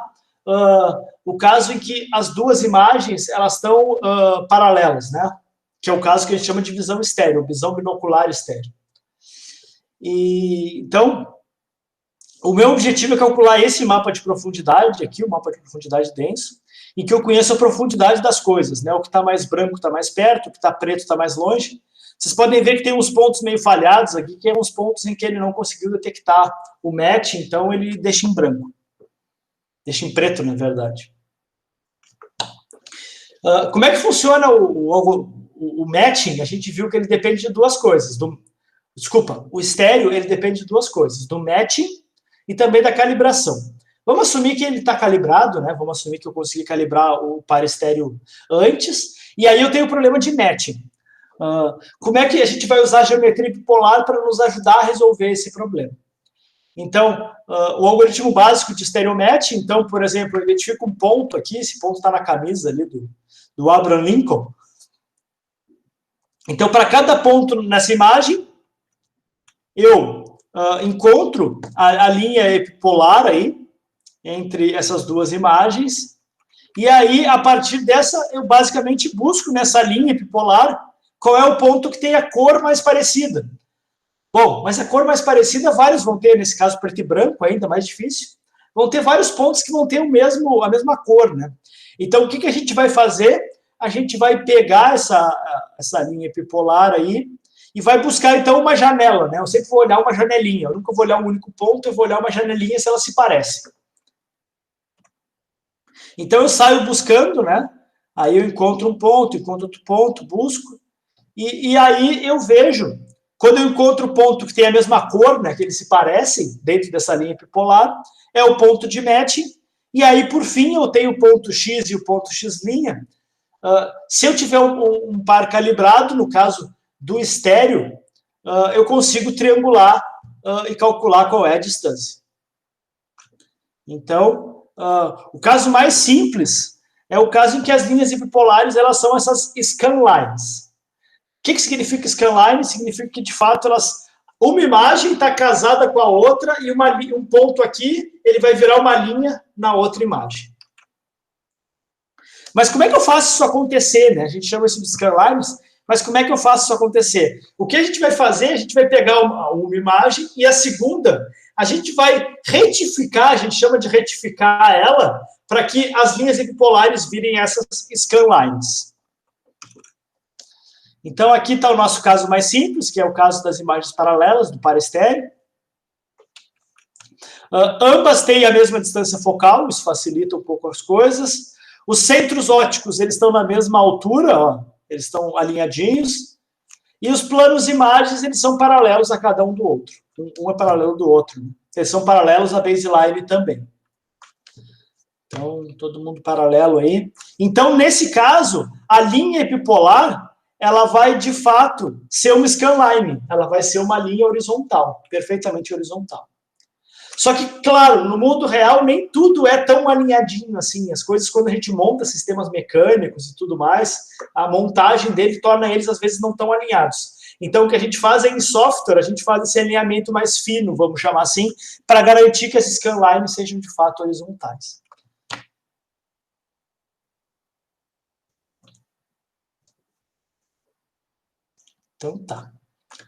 o caso em que as duas imagens elas estão paralelas, né? Que é o caso que a gente chama de visão estéreo, visão binocular estéreo. Então, o meu objetivo é calcular esse mapa de profundidade, aqui, o mapa de profundidade denso, em que eu conheço a profundidade das coisas, né? O que está mais branco está mais perto, o que está preto está mais longe. Vocês podem ver que tem uns pontos meio falhados aqui, que é uns pontos em que ele não conseguiu detectar o match, então ele deixa em branco. Deixa em preto, na verdade. Como é que funciona o matching? A gente viu que ele depende de duas coisas. O estéreo, ele depende de duas coisas. Do matching e também da calibração. Vamos assumir que ele está calibrado, né? Vamos assumir que eu consegui calibrar o par estéreo antes, e aí eu tenho o problema de matching. Como é que a gente vai usar a geometria epipolar para nos ajudar a resolver esse problema? Então, o algoritmo básico de estereomatch, então, por exemplo, eu identifico um ponto aqui, esse ponto está na camisa ali do Abraham Lincoln. Então, para cada ponto nessa imagem, eu encontro a linha epipolar aí, entre essas duas imagens, e aí, a partir dessa, eu basicamente busco nessa linha epipolar qual é o ponto que tem a cor mais parecida. Bom, mas a cor mais parecida, vários vão ter, nesse caso preto e branco, ainda mais difícil, vão ter vários pontos que vão ter a mesma cor, né? Então, o que a gente vai fazer? A gente vai pegar essa linha epipolar aí e vai buscar, então, uma janela, né? Eu sempre vou olhar uma janelinha, eu nunca vou olhar um único ponto, eu vou olhar uma janelinha se ela se parece. Então, eu saio buscando, né? Aí eu encontro um ponto, encontro outro ponto, busco, e aí eu vejo, quando eu encontro o ponto que tem a mesma cor, né, que eles se parecem, dentro dessa linha epipolar, é o ponto de matching, e aí, por fim, eu tenho o ponto X e o ponto X'. Se eu tiver um par calibrado, no caso do estéreo, eu consigo triangular e calcular qual é a distância. Então, o caso mais simples é o caso em que as linhas epipolares elas são essas scanlines. O que significa scanline? Significa que, de fato, uma imagem está casada com a outra e um ponto aqui ele vai virar uma linha na outra imagem. Mas como é que eu faço isso acontecer, né? A gente chama isso de scanlines, mas como é que eu faço isso acontecer? O que a gente vai fazer? A gente vai pegar uma imagem e a segunda, a gente vai retificar, a gente chama de retificar ela, para que as linhas epipolares virem essas scanlines. Então, aqui está o nosso caso mais simples, que é o caso das imagens paralelas, do par estéreo. Ambas têm a mesma distância focal, isso facilita um pouco as coisas. Os centros ópticos, eles estão na mesma altura, ó, eles estão alinhadinhos. E os planos imagens, eles são paralelos a cada um do outro. Um é paralelo do outro. Né? Eles são paralelos à baseline também. Então, todo mundo paralelo aí. Então, nesse caso, a linha epipolar, ela vai, de fato, ser uma scanline. Ela vai ser uma linha horizontal, perfeitamente horizontal. Só que, claro, no mundo real, nem tudo é tão alinhadinho assim. As coisas, quando a gente monta sistemas mecânicos e tudo mais, a montagem dele torna eles, às vezes, não tão alinhados. Então, o que a gente faz é, em software, a gente faz esse alinhamento mais fino, vamos chamar assim, para garantir que esses scanlines sejam, de fato, horizontais. Então, tá.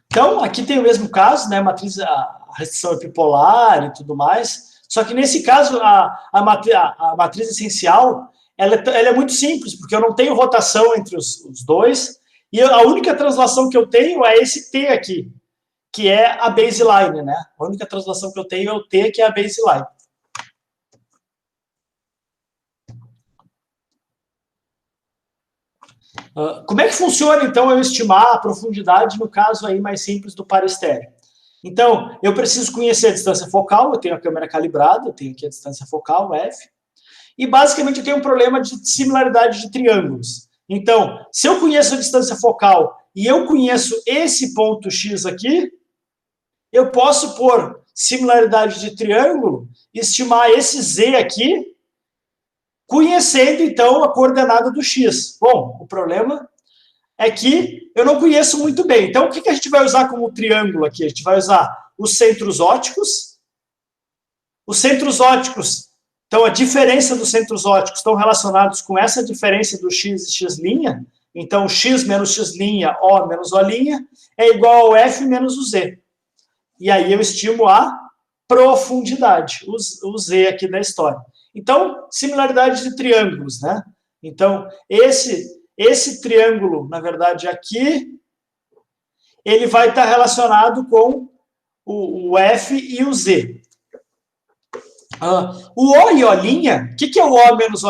Então, aqui tem o mesmo caso, né, a restrição epipolar e tudo mais, só que nesse caso, a matriz essencial, ela é muito simples, porque eu não tenho rotação entre os dois, e a única translação que eu tenho é esse T aqui, que é a baseline, né? A única translação que eu tenho é o T, que é a baseline. Como é que funciona, então, eu estimar a profundidade, no caso aí mais simples do par estéreo? Então, eu preciso conhecer a distância focal, eu tenho a câmera calibrada, eu tenho aqui a distância focal, F, e basicamente eu tenho um problema de similaridade de triângulos. Então, se eu conheço a distância focal e eu conheço esse ponto X aqui, eu posso, por similaridade de triângulo, estimar esse Z aqui, conhecendo, então, a coordenada do X. Bom, o problema é que eu não conheço muito bem. Então, o que a gente vai usar como triângulo aqui? A gente vai usar os centros óticos. Os centros óticos, então, a diferença dos centros óticos estão relacionados com essa diferença do X e X'. Então, X menos X', O menos O', é igual ao F menos o Z. E aí eu estimo a profundidade, o Z aqui da história. Então, similaridade de triângulos, né? Então, esse triângulo, na verdade, aqui, ele vai estar relacionado com o F e o Z. O O e O', o que é o O menos O'?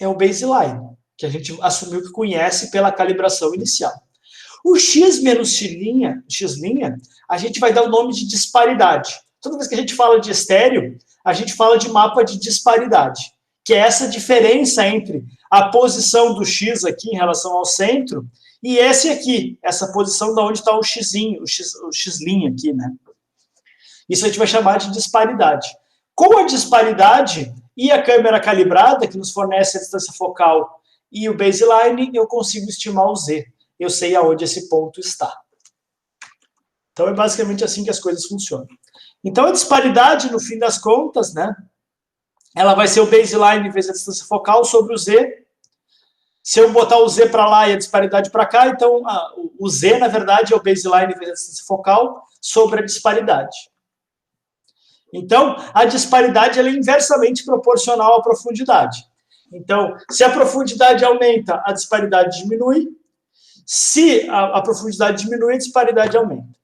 É o baseline, que a gente assumiu que conhece pela calibração inicial. O X menos X', a gente vai dar o nome de disparidade. Toda vez que a gente fala de estéreo, a gente fala de mapa de disparidade, que é essa diferença entre a posição do X aqui em relação ao centro e esse aqui, essa posição de onde está o X'inho, o X' aqui, né? Isso a gente vai chamar de disparidade. Com a disparidade e a câmera calibrada, que nos fornece a distância focal e o baseline, eu consigo estimar o Z. Eu sei aonde esse ponto está. Então, é basicamente assim que as coisas funcionam. Então, a disparidade, no fim das contas, né, ela vai ser o baseline vezes a distância focal sobre o Z. Se eu botar o Z para lá e a disparidade para cá, então o Z, na verdade, é o baseline vezes a distância focal sobre a disparidade. Então, a disparidade ela é inversamente proporcional à profundidade. Então, se a profundidade aumenta, a disparidade diminui. Se a profundidade diminui, a disparidade aumenta.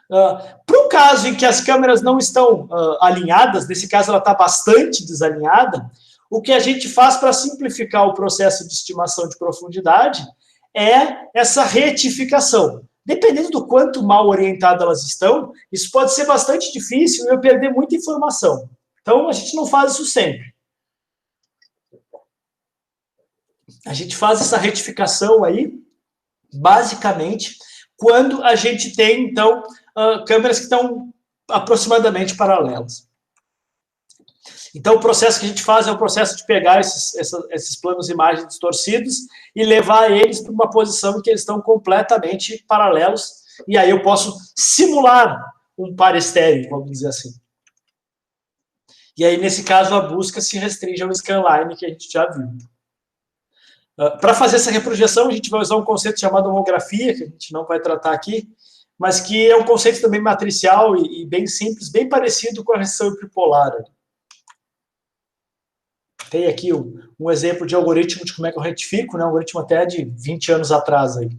Para o caso em que as câmeras não estão alinhadas, nesse caso ela está bastante desalinhada, o que a gente faz para simplificar o processo de estimação de profundidade é essa retificação. Dependendo do quanto mal orientadas elas estão, isso pode ser bastante difícil e eu perder muita informação. Então, a gente não faz isso sempre. A gente faz essa retificação aí, basicamente, quando a gente tem, então, câmeras que estão aproximadamente paralelas. Então, o processo que a gente faz é o processo de pegar esses planos de imagem distorcidos e levar eles para uma posição em que eles estão completamente paralelos, e aí eu posso simular um par estéreo, vamos dizer assim. E aí, nesse caso, a busca se restringe ao scanline, que a gente já viu. Para fazer essa reprojeção, a gente vai usar um conceito chamado homografia, que a gente não vai tratar aqui, mas que é um conceito também matricial e bem simples, bem parecido com a restrição hiperpolar. Tem aqui um exemplo de algoritmo de como é que eu retifico, né? Um algoritmo até de 20 anos atrás. Aí.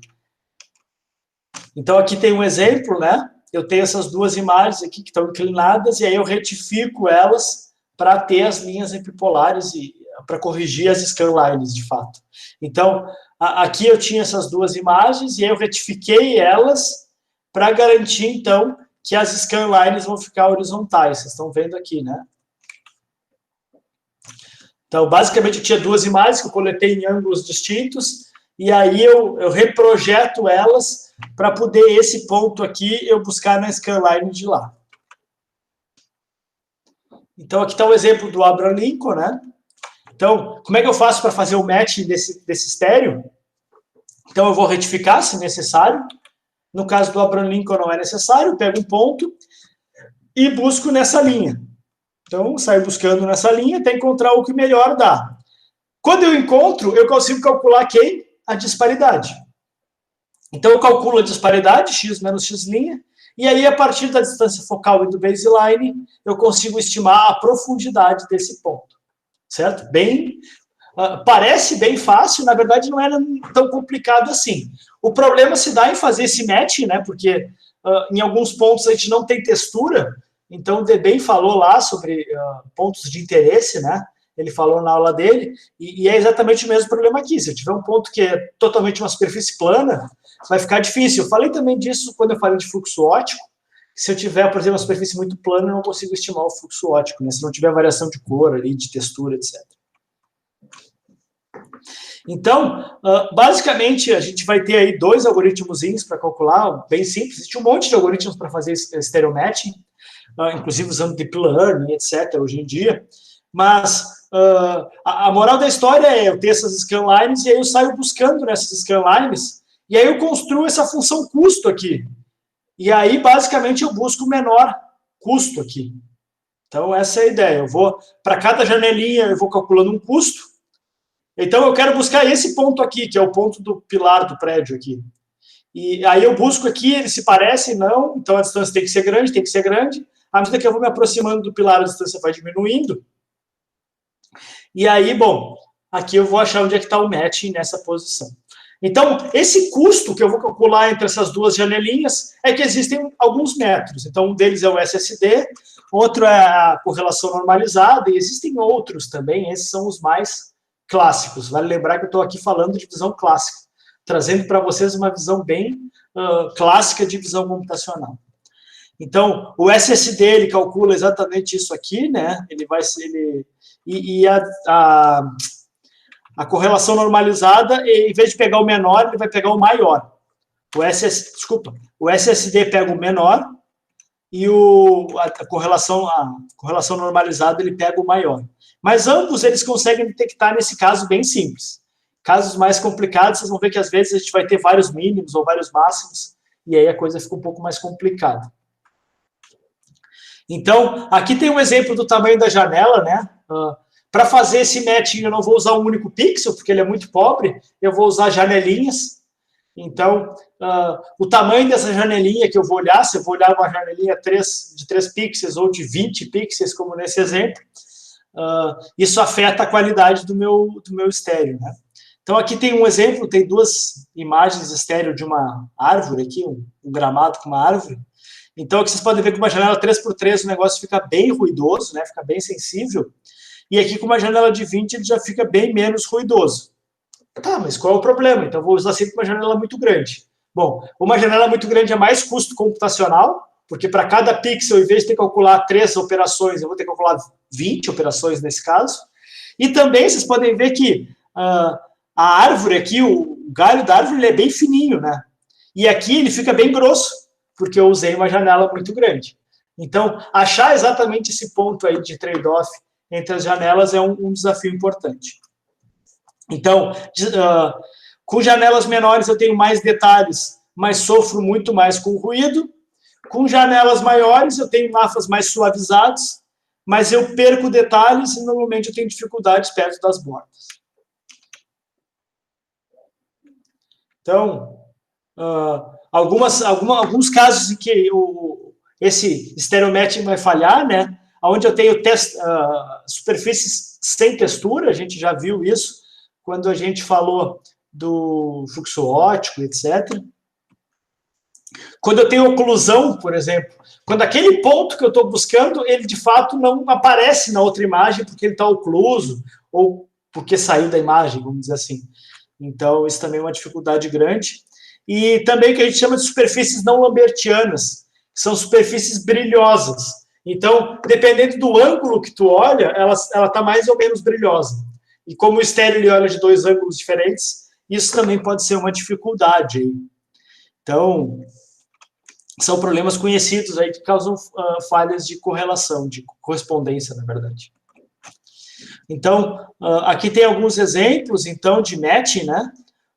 Então, aqui tem um exemplo, né? Eu tenho essas duas imagens aqui que estão inclinadas, e aí eu retifico elas para ter as linhas epipolares e para corrigir as scanlines, de fato. Então, aqui eu tinha essas duas imagens, e aí eu retifiquei elas para garantir, então, que as scanlines vão ficar horizontais. Vocês estão vendo aqui, né? Então, basicamente, eu tinha duas imagens que eu coletei em ângulos distintos, e aí eu reprojeto elas para poder esse ponto aqui eu buscar na scanline de lá. Então, aqui está o exemplo do Abraham Lincoln, né? Então, como é que eu faço para fazer o match desse estéreo? Então, eu vou retificar, se necessário. No caso do Abraham Lincoln, não é necessário. Eu pego um ponto e busco nessa linha. Então, saio buscando nessa linha até encontrar o que melhor dá. Quando eu encontro, eu consigo calcular quem? A disparidade. Então, eu calculo a disparidade, x menos x', e aí, a partir da distância focal e do baseline, eu consigo estimar a profundidade desse ponto. Certo? Bem Parece bem fácil, na verdade não era tão complicado assim. O problema se dá em fazer esse match, né? Porque em alguns pontos a gente não tem textura, então o Deben falou lá sobre pontos de interesse, né? Ele falou na aula dele, e é exatamente o mesmo problema aqui. Se eu tiver um ponto que é totalmente uma superfície plana, vai ficar difícil. Eu falei também disso quando eu falei de fluxo óptico. Se eu tiver, por exemplo, uma superfície muito plana, eu não consigo estimar o fluxo óptico, né? Se não tiver variação de cor ali, de textura, etc. Então, basicamente, a gente vai ter aí 2 algoritmos para calcular, bem simples. Existe um monte de algoritmos para fazer stereo matching, inclusive usando deep learning, etc., hoje em dia. Mas a moral da história é eu ter essas scanlines e aí eu saio buscando nessas scanlines e aí eu construo essa função custo aqui. E aí, basicamente, eu busco o menor custo aqui. Então, essa é a ideia. Eu vou, para cada janelinha, eu vou calculando um custo. Então, eu quero buscar esse ponto aqui, que é o ponto do pilar do prédio aqui. E aí eu busco aqui, eles se parecem, não, então a distância tem que ser grande, tem que ser grande. À medida que eu vou me aproximando do pilar, a distância vai diminuindo. E aí, bom, aqui eu vou achar onde é que está o matching nessa posição. Então, esse custo que eu vou calcular entre essas 2 janelinhas é que existem alguns métodos. Então, um deles é o SSD, outro é a correlação normalizada, e existem outros também, esses são os mais clássicos. Vale lembrar que eu estou aqui falando de visão clássica, trazendo para vocês uma visão bem clássica de visão computacional. Então, o SSD, ele calcula exatamente isso aqui, né? Ele vai ser... A correlação normalizada, em vez de pegar o menor, ele vai pegar o maior. O SSD pega o menor e a correlação normalizada ele pega o maior. Mas ambos eles conseguem detectar nesse caso bem simples. Casos mais complicados, vocês vão ver que às vezes a gente vai ter vários mínimos ou vários máximos, e aí a coisa fica um pouco mais complicada. Então, aqui tem um exemplo do tamanho da janela, né? Para fazer esse matching, eu não vou usar um único pixel, porque ele é muito pobre, eu vou usar janelinhas. Então, o tamanho dessa janelinha que eu vou olhar, se eu vou olhar uma janelinha de 3 pixels ou de 20 pixels, como nesse exemplo, isso afeta a qualidade do meu estéreo, né? Então, aqui tem um exemplo, tem 2 imagens estéreo de uma árvore aqui, um gramado com uma árvore. Então, aqui vocês podem ver que uma janela 3x3 o negócio fica bem ruidoso, né? Fica bem sensível. E aqui com uma janela de 20 ele já fica bem menos ruidoso. Tá, mas qual é o problema? Então, vou usar sempre uma janela muito grande. Bom, uma janela muito grande é mais custo computacional, porque para cada pixel, em vez de ter que calcular 3 operações, eu vou ter que calcular 20 operações nesse caso. E também vocês podem ver que a árvore aqui, o galho da árvore, ele é bem fininho, né? E aqui ele fica bem grosso, porque eu usei uma janela muito grande. Então, achar exatamente esse ponto aí de trade-off entre as janelas é um desafio importante. Então, com janelas menores eu tenho mais detalhes, mas sofro muito mais com o ruído. Com janelas maiores eu tenho nafas mais suavizados, mas eu perco detalhes e normalmente eu tenho dificuldades perto das bordas. Então, alguns casos em que esse stereo matching vai falhar, né? Onde eu tenho superfícies sem textura, a gente já viu isso quando a gente falou do fluxo óptico, etc. Quando eu tenho oclusão, por exemplo, quando aquele ponto que eu estou buscando, ele de fato não aparece na outra imagem porque ele está ocluso ou porque saiu da imagem, vamos dizer assim. Então, isso também é uma dificuldade grande. E também o que a gente chama de superfícies não lambertianas, que são superfícies brilhosas. Então, dependendo do ângulo que tu olha, ela está mais ou menos brilhosa. E como o estéreo ele olha de 2 ângulos diferentes, isso também pode ser uma dificuldade. Então, são problemas conhecidos aí que causam falhas de correlação, de correspondência, na verdade. Então, aqui tem alguns exemplos, então, de matching, né?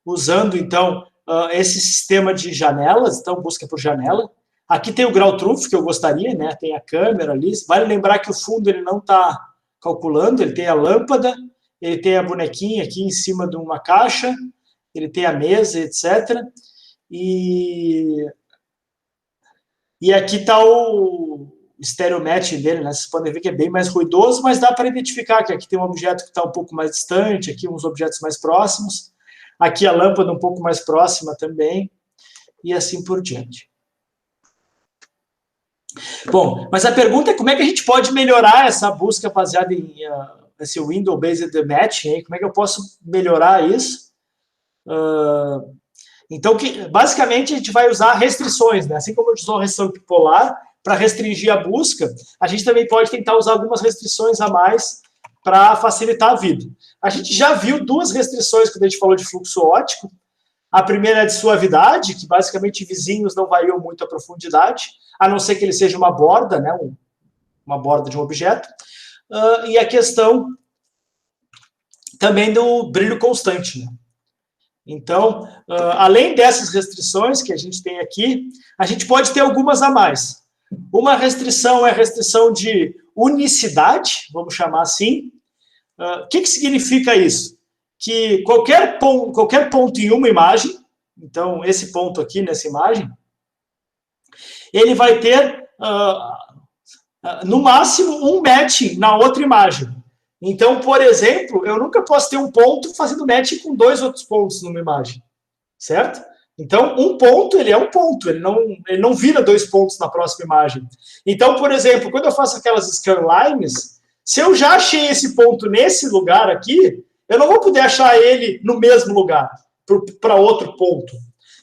Usando, então, esse sistema de janelas, então, busca por janela. Aqui tem o grau truth, que eu gostaria, né? Tem a câmera ali. Vale lembrar que o fundo ele não está calculando, ele tem a lâmpada, ele tem a bonequinha aqui em cima de uma caixa, ele tem a mesa, etc. E aqui está o stereo match dele, né? Vocês podem ver que é bem mais ruidoso, mas dá para identificar que aqui tem um objeto que está um pouco mais distante, aqui uns objetos mais próximos, aqui a lâmpada um pouco mais próxima também, e assim por diante. Bom, mas a pergunta é como é que a gente pode melhorar essa busca baseada em esse window-based match, hein? Como é que eu posso melhorar isso? Então, basicamente, a gente vai usar restrições, né? Assim como eu usou a restrição epipolar para restringir a busca, a gente também pode tentar usar algumas restrições a mais para facilitar a vida. A gente já viu duas restrições quando a gente falou de fluxo óptico. A primeira é de suavidade, que basicamente vizinhos não variam muito a profundidade, a não ser que ele seja uma borda, né? Uma borda de um objeto. E a questão também do brilho constante, né? Então, além dessas restrições que a gente tem aqui, a gente pode ter algumas a mais. Uma restrição é a restrição de unicidade, vamos chamar assim. O que significa isso? Que qualquer ponto em uma imagem, então esse ponto aqui nessa imagem, ele vai ter, no máximo, um match na outra imagem. Então, por exemplo, eu nunca posso ter um ponto fazendo match com dois outros pontos numa imagem, certo? Então, um ponto, ele é um ponto, ele não vira dois pontos na próxima imagem. Então, por exemplo, quando eu faço aquelas scanlines, se eu já achei esse ponto nesse lugar aqui, eu não vou poder achar ele no mesmo lugar, para outro ponto.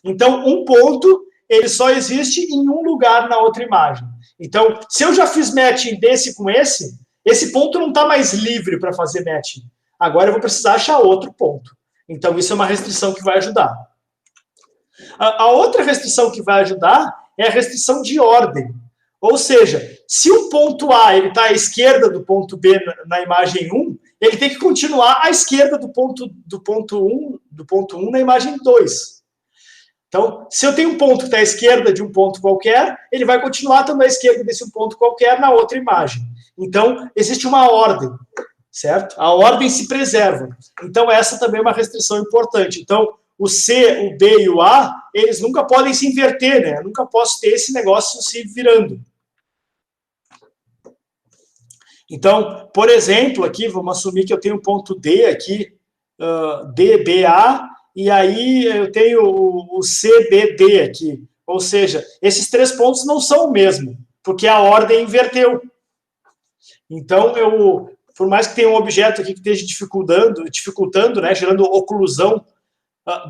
Então, um ponto, ele só existe em um lugar na outra imagem. Então, se eu já fiz matching desse com esse ponto não está mais livre para fazer matching. Agora eu vou precisar achar outro ponto. Então, isso é uma restrição que vai ajudar. A outra restrição que vai ajudar é a restrição de ordem. Ou seja, se o ponto A está à esquerda do ponto B na imagem 1, ele tem que continuar à esquerda do ponto 1 na imagem 2. Então, se eu tenho um ponto que está à esquerda de um ponto qualquer, ele vai continuar estando à esquerda desse ponto qualquer na outra imagem. Então, existe uma ordem, certo? A ordem se preserva. Então, essa também é uma restrição importante. Então, o C, o B e o A, eles nunca podem se inverter, né? Eu nunca posso ter esse negócio se virando. Então, por exemplo, aqui, vamos assumir que eu tenho um ponto D aqui, DBA, e aí eu tenho o CBD aqui. Ou seja, esses três pontos não são o mesmo, porque a ordem inverteu. Então, por mais que tenha um objeto aqui que esteja dificultando, né, gerando oclusão,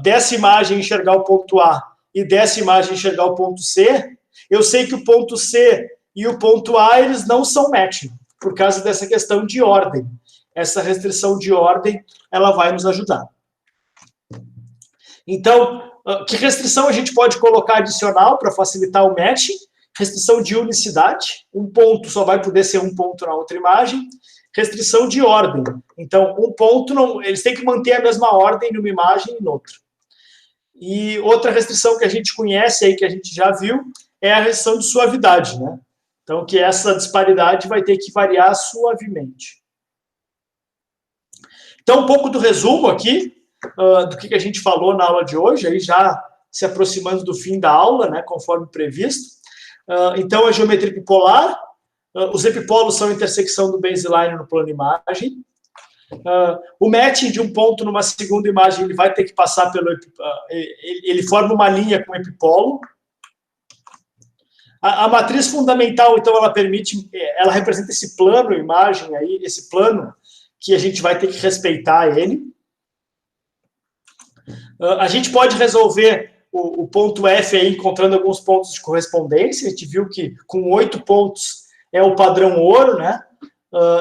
dessa imagem enxergar o ponto A e dessa imagem enxergar o ponto C, eu sei que o ponto C e o ponto A, eles não são matching, por causa dessa questão de ordem. Essa restrição de ordem, ela vai nos ajudar. Então, que restrição a gente pode colocar adicional para facilitar o matching? Restrição de unicidade, um ponto só vai poder ser um ponto na outra imagem. Restrição de ordem, então um ponto, eles têm que manter a mesma ordem numa imagem e noutra. E outra restrição que a gente conhece aí, que a gente já viu, é a restrição de suavidade, né? Então, que essa disparidade vai ter que variar suavemente. Então, um pouco do resumo aqui, do que a gente falou na aula de hoje, aí já se aproximando do fim da aula, né, conforme previsto. Então, a geometria epipolar, os epipolos são a intersecção do baseline no plano imagem. O matching de um ponto numa segunda imagem, ele vai ter que passar pelo... ele forma uma linha com o epipolo. A matriz fundamental, então, ela representa esse plano imagem aí, esse plano que a gente vai ter que respeitar ele. A gente pode resolver o ponto F aí, encontrando alguns pontos de correspondência. A gente viu que com 8 pontos é o padrão ouro, né?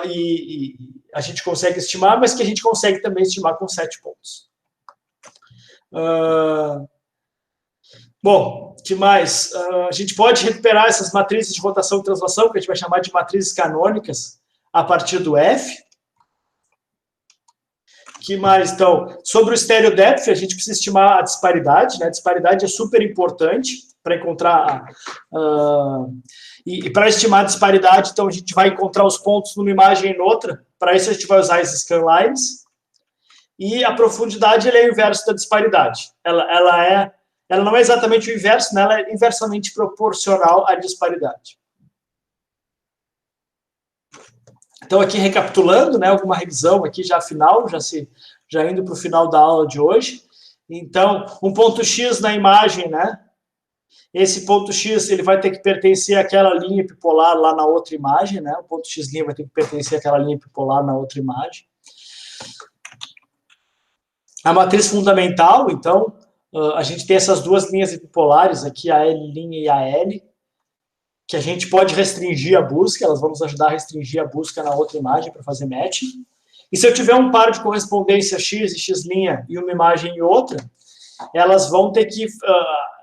E a gente consegue estimar, mas que a gente consegue também estimar com 7 pontos. Bom, que mais? A gente pode recuperar essas matrizes de rotação e translação, que a gente vai chamar de matrizes canônicas, a partir do F. Que mais, então? Sobre o stereo depth, a gente precisa estimar a disparidade, né? A disparidade é super importante para encontrar... E para estimar a disparidade, então, a gente vai encontrar os pontos numa imagem e noutra. Para isso, a gente vai usar as scanlines. E a profundidade é o inverso da disparidade. Ela não é exatamente o inverso, né? Ela é inversamente proporcional à disparidade. Então, aqui recapitulando, né, alguma revisão aqui já final, já indo para o final da aula de hoje. Então, um ponto X na imagem, né? Esse ponto X ele vai ter que pertencer àquela linha epipolar lá na outra imagem, né? O ponto X' vai ter que pertencer àquela linha epipolar na outra imagem. A matriz fundamental, então, a gente tem essas duas linhas epipolares aqui, a L' e a L, que a gente pode restringir a busca, elas vão nos ajudar a restringir a busca na outra imagem para fazer matching. E se eu tiver um par de correspondência X e X' e uma imagem e outra, elas vão ter que...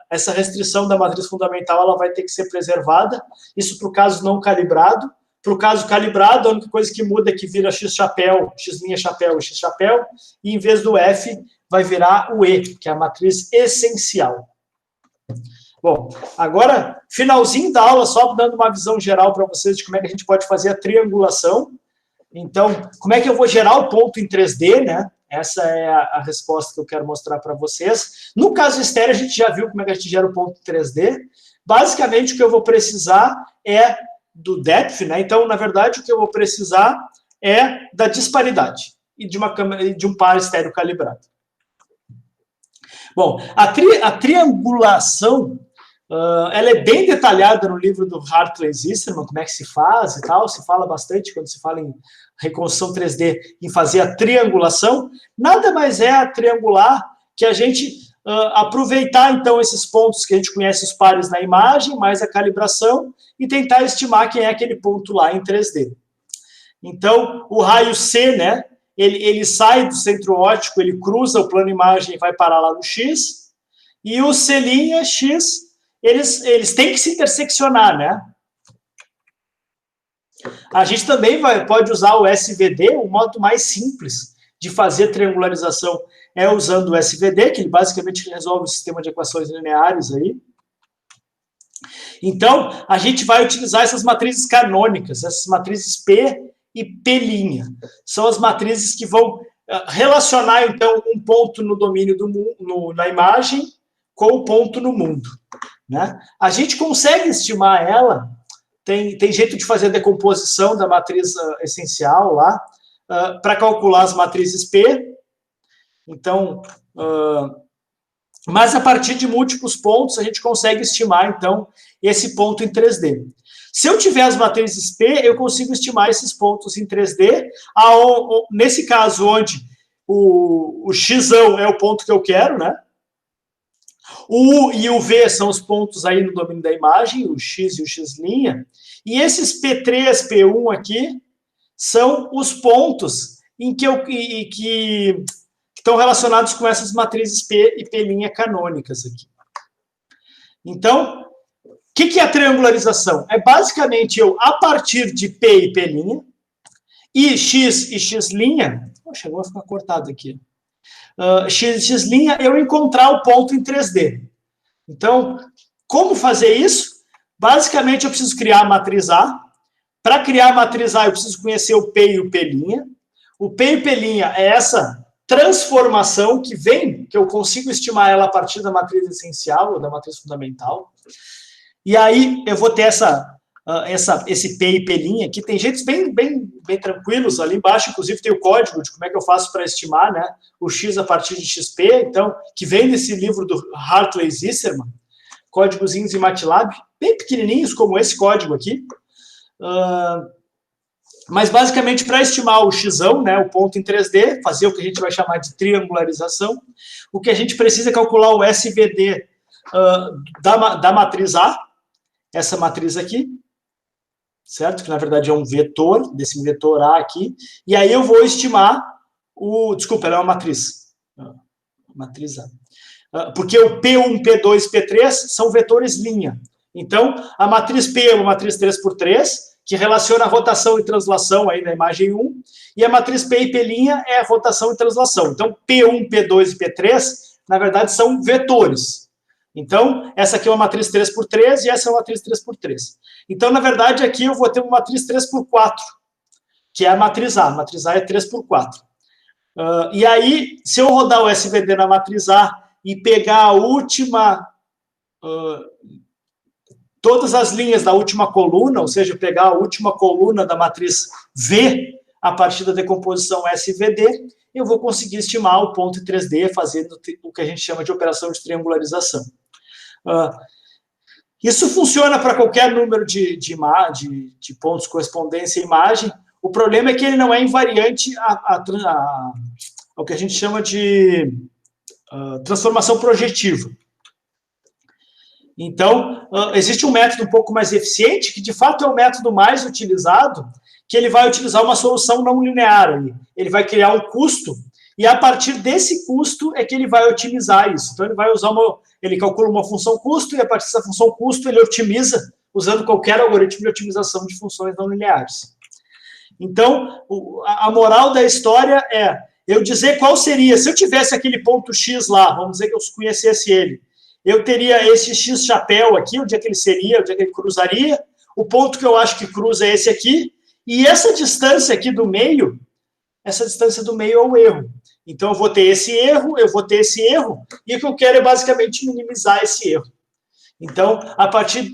essa restrição da matriz fundamental ela vai ter que ser preservada, isso para o caso não calibrado. Para o caso calibrado, a única coisa que muda é que vira X chapéu, X' chapéu e X chapéu, e em vez do F vai virar o E, que é a matriz essencial. Bom, agora, finalzinho da aula, só dando uma visão geral para vocês de como é que a gente pode fazer a triangulação. Então, como é que eu vou gerar o ponto em 3D, né? Essa é a resposta que eu quero mostrar para vocês. No caso estéreo, a gente já viu como é que a gente gera o ponto em 3D. Basicamente, o que eu vou precisar é do depth, né? Então, na verdade, o que eu vou precisar é da disparidade e de um par estéreo calibrado. Bom, a triangulação, ela é bem detalhada no livro do Hartley Zisserman, como é que se faz e tal. Se fala bastante quando se fala em reconstrução 3D, em fazer a triangulação. Nada mais é a triangular que a gente aproveitar, então, esses pontos que a gente conhece os pares na imagem, mais a calibração, e tentar estimar quem é aquele ponto lá em 3D. Então, o raio C, né, ele sai do centro óptico, ele cruza o plano imagem e vai parar lá no X, e o C' X, eles têm que se interseccionar, né? A gente também pode usar o SVD, o modo mais simples de fazer triangularização é usando o SVD, que ele basicamente resolve o sistema de equações lineares aí. Então, a gente vai utilizar essas matrizes canônicas, essas matrizes P e P'. São as matrizes que vão relacionar, então, um ponto no domínio na imagem com o ponto no mundo, né? A gente consegue estimar ela, tem jeito de fazer a decomposição da matriz essencial lá, para calcular as matrizes P. Então, mas a partir de múltiplos pontos, a gente consegue estimar, então, esse ponto em 3D. Se eu tiver as matrizes P, eu consigo estimar esses pontos em 3D, nesse caso, onde o X é o ponto que eu quero, né? O U e o V são os pontos aí no domínio da imagem, o X e o X', e esses P3, P1 aqui, são os pontos em que estão relacionados com essas matrizes P e P' canônicas aqui. Então, o que é a triangularização? É basicamente eu, a partir de P e P', e X e X', chegou a ficar cortado aqui, X e X', eu encontrar o ponto em 3D. Então, como fazer isso? Basicamente, eu preciso criar a matriz A. Para criar a matriz A, eu preciso conhecer o P e o P'. O P e P' é essa transformação que eu consigo estimar ela a partir da matriz essencial ou da matriz fundamental. E aí, eu vou ter esse P e P' aqui. Tem jeitos bem tranquilos. Ali embaixo, inclusive, tem o código de como é que eu faço para estimar, né, o X a partir de XP, então, que vem desse livro do Hartley Zisserman, códigozinhos em MATLAB, bem pequenininhos, como esse código aqui. Mas, basicamente, para estimar o X, né, o ponto em 3D, fazer o que a gente vai chamar de triangularização, o que a gente precisa é calcular o SVD da matriz A, essa matriz aqui, certo? Que, na verdade, é um vetor, desse vetor A aqui, e aí eu vou estimar desculpa, ela é uma matriz. Matriz A. Porque o P1, P2, P3 são vetores linha. Então, a matriz P é uma matriz 3x3, que relaciona a rotação e translação aí na imagem 1, e a matriz P e P' é a rotação e translação. Então, P1, P2 e P3, na verdade, são vetores. Então, essa aqui é uma matriz 3x3 e essa é uma matriz 3x3. Então, na verdade, aqui eu vou ter uma matriz 3x4, que é a matriz A. A matriz A é 3x4. E aí, se eu rodar o SVD na matriz A e pegar a última todas as linhas da última coluna, ou seja, pegar a última coluna da matriz V a partir da decomposição SVD, eu vou conseguir estimar o ponto em 3D fazendo o que a gente chama de operação de triangularização. Isso funciona para qualquer número de pontos, correspondência e imagem. O problema é que ele não é invariante ao que a gente chama de transformação projetiva. Então, existe um método um pouco mais eficiente, que de fato é o método mais utilizado, que ele vai utilizar uma solução não linear. Ele vai criar um custo, e a partir desse custo é que ele vai otimizar isso. Então, ele vai usar ele calcula uma função custo, e a partir dessa função custo ele otimiza, usando qualquer algoritmo de otimização de funções não lineares. Então, a moral da história é eu dizer qual seria, se eu tivesse aquele ponto X lá, vamos dizer que eu conhecesse ele, eu teria esse X chapéu aqui, onde é que ele seria, onde é que ele cruzaria, o ponto que eu acho que cruza é esse aqui, e essa distância aqui do meio, essa distância do meio é o erro. Então, eu vou ter esse erro, eu vou ter esse erro, e o que eu quero é basicamente minimizar esse erro. Então,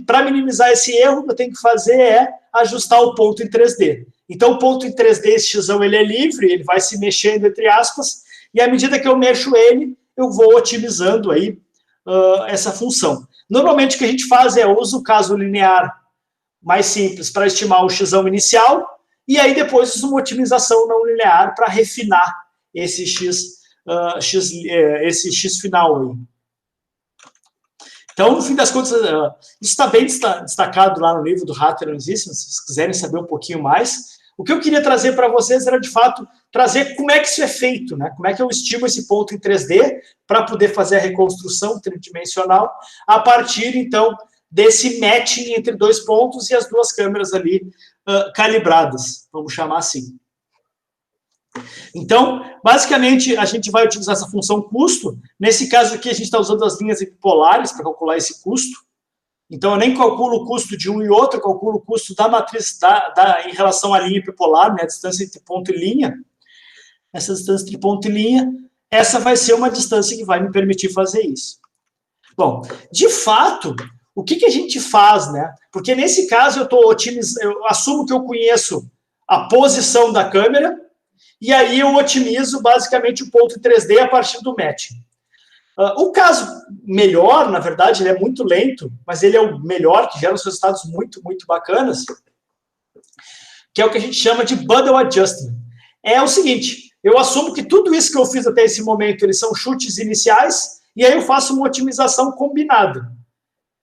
para minimizar esse erro, o que eu tenho que fazer é ajustar o ponto em 3D. Então, o ponto em 3D, esse xão, ele é livre, ele vai se mexendo, entre aspas, e à medida que eu mexo ele, eu vou otimizando aí essa função. Normalmente, o que a gente faz é usa o caso linear mais simples para estimar o xão inicial, e aí depois usa uma otimização não linear para refinar esse esse X final aí. Então, no fim das contas, isso está bem destacado lá no livro do Hatter and Zissman, se vocês quiserem saber um pouquinho mais. O que eu queria trazer para vocês era, de fato, trazer como é que isso é feito, né? Como é que eu estimo esse ponto em 3D para poder fazer a reconstrução tridimensional a partir, então, desse matching entre dois pontos e as duas câmeras ali calibradas, vamos chamar assim. Então, basicamente, a gente vai utilizar essa função custo. Nesse caso aqui, a gente está usando as linhas epipolares para calcular esse custo. Então, eu nem calculo o custo de um e outro, eu calculo o custo da matriz em relação à linha epipolar, né, a distância entre ponto e linha. Essa distância entre ponto e linha, essa vai ser uma distância que vai me permitir fazer isso. Bom, de fato, o que a gente faz, né? Porque nesse caso eu assumo que eu conheço a posição da câmera, e aí eu otimizo basicamente o ponto em 3D a partir do matching. O caso melhor, na verdade, ele é muito lento, mas ele é o melhor, que gera uns resultados muito, muito bacanas, que é o que a gente chama de bundle adjustment. É o seguinte, eu assumo que tudo isso que eu fiz até esse momento, eles são chutes iniciais, e aí eu faço uma otimização combinada.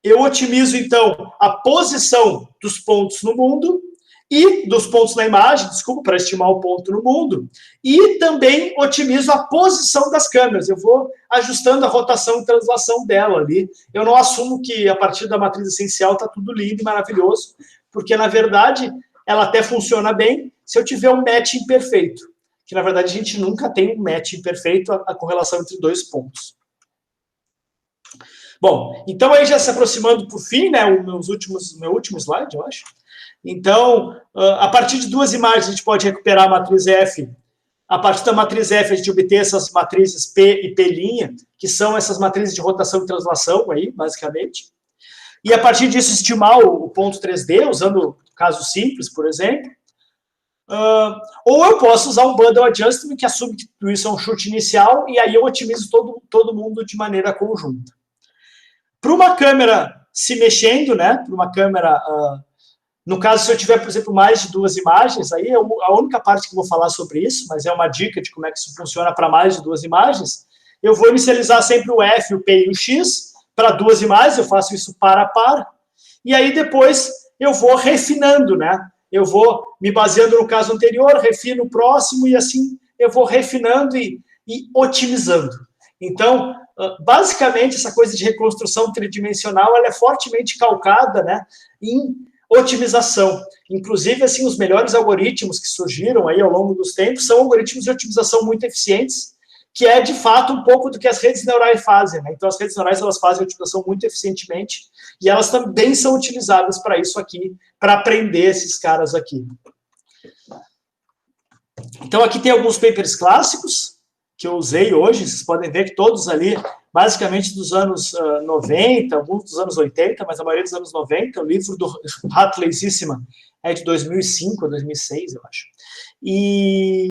Eu otimizo, então, a posição dos pontos no mundo, e dos pontos na imagem, desculpa, para estimar o ponto no mundo, e também otimizo a posição das câmeras. Eu vou ajustando a rotação e translação dela ali. Eu não assumo que a partir da matriz essencial está tudo lindo e maravilhoso, porque, na verdade, ela até funciona bem se eu tiver um matching perfeito, que, na verdade, a gente nunca tem um matching perfeito, a correlação entre dois pontos. Bom, então aí já se aproximando por fim, né, meu último slide, eu acho. Então, a partir de duas imagens, a gente pode recuperar a matriz F. A partir da matriz F, a gente obter essas matrizes P e P', que são essas matrizes de rotação e translação, aí, basicamente. E a partir disso, estimar o ponto 3D, usando caso simples, por exemplo. Ou eu posso usar um bundle adjustment, que assume que tudo isso é um chute inicial, e aí eu otimizo todo mundo de maneira conjunta. Para uma câmera se mexendo, né, para uma câmera... no caso, se eu tiver, por exemplo, mais de duas imagens, aí é a única parte que eu vou falar sobre isso, mas é uma dica de como é que isso funciona para mais de duas imagens. Eu vou inicializar sempre o F, o P e o X para duas imagens, eu faço isso par a par, e aí depois eu vou refinando, né? Eu vou me baseando no caso anterior, refino o próximo, e assim eu vou refinando e otimizando. Então, basicamente, essa coisa de reconstrução tridimensional, ela é fortemente calcada, né, em otimização. Inclusive, assim, os melhores algoritmos que surgiram aí ao longo dos tempos são algoritmos de otimização muito eficientes, que é, de fato, um pouco do que as redes neurais fazem, né? Então, as redes neurais, elas fazem a otimização muito eficientemente, e elas também são utilizadas para isso aqui, para aprender esses caras aqui. Então, aqui tem alguns papers clássicos que eu usei hoje, vocês podem ver que todos ali basicamente dos anos 90, alguns dos anos 80, mas a maioria dos anos 90. O livro do Hartley Zisman é de 2005, 2006, eu acho. E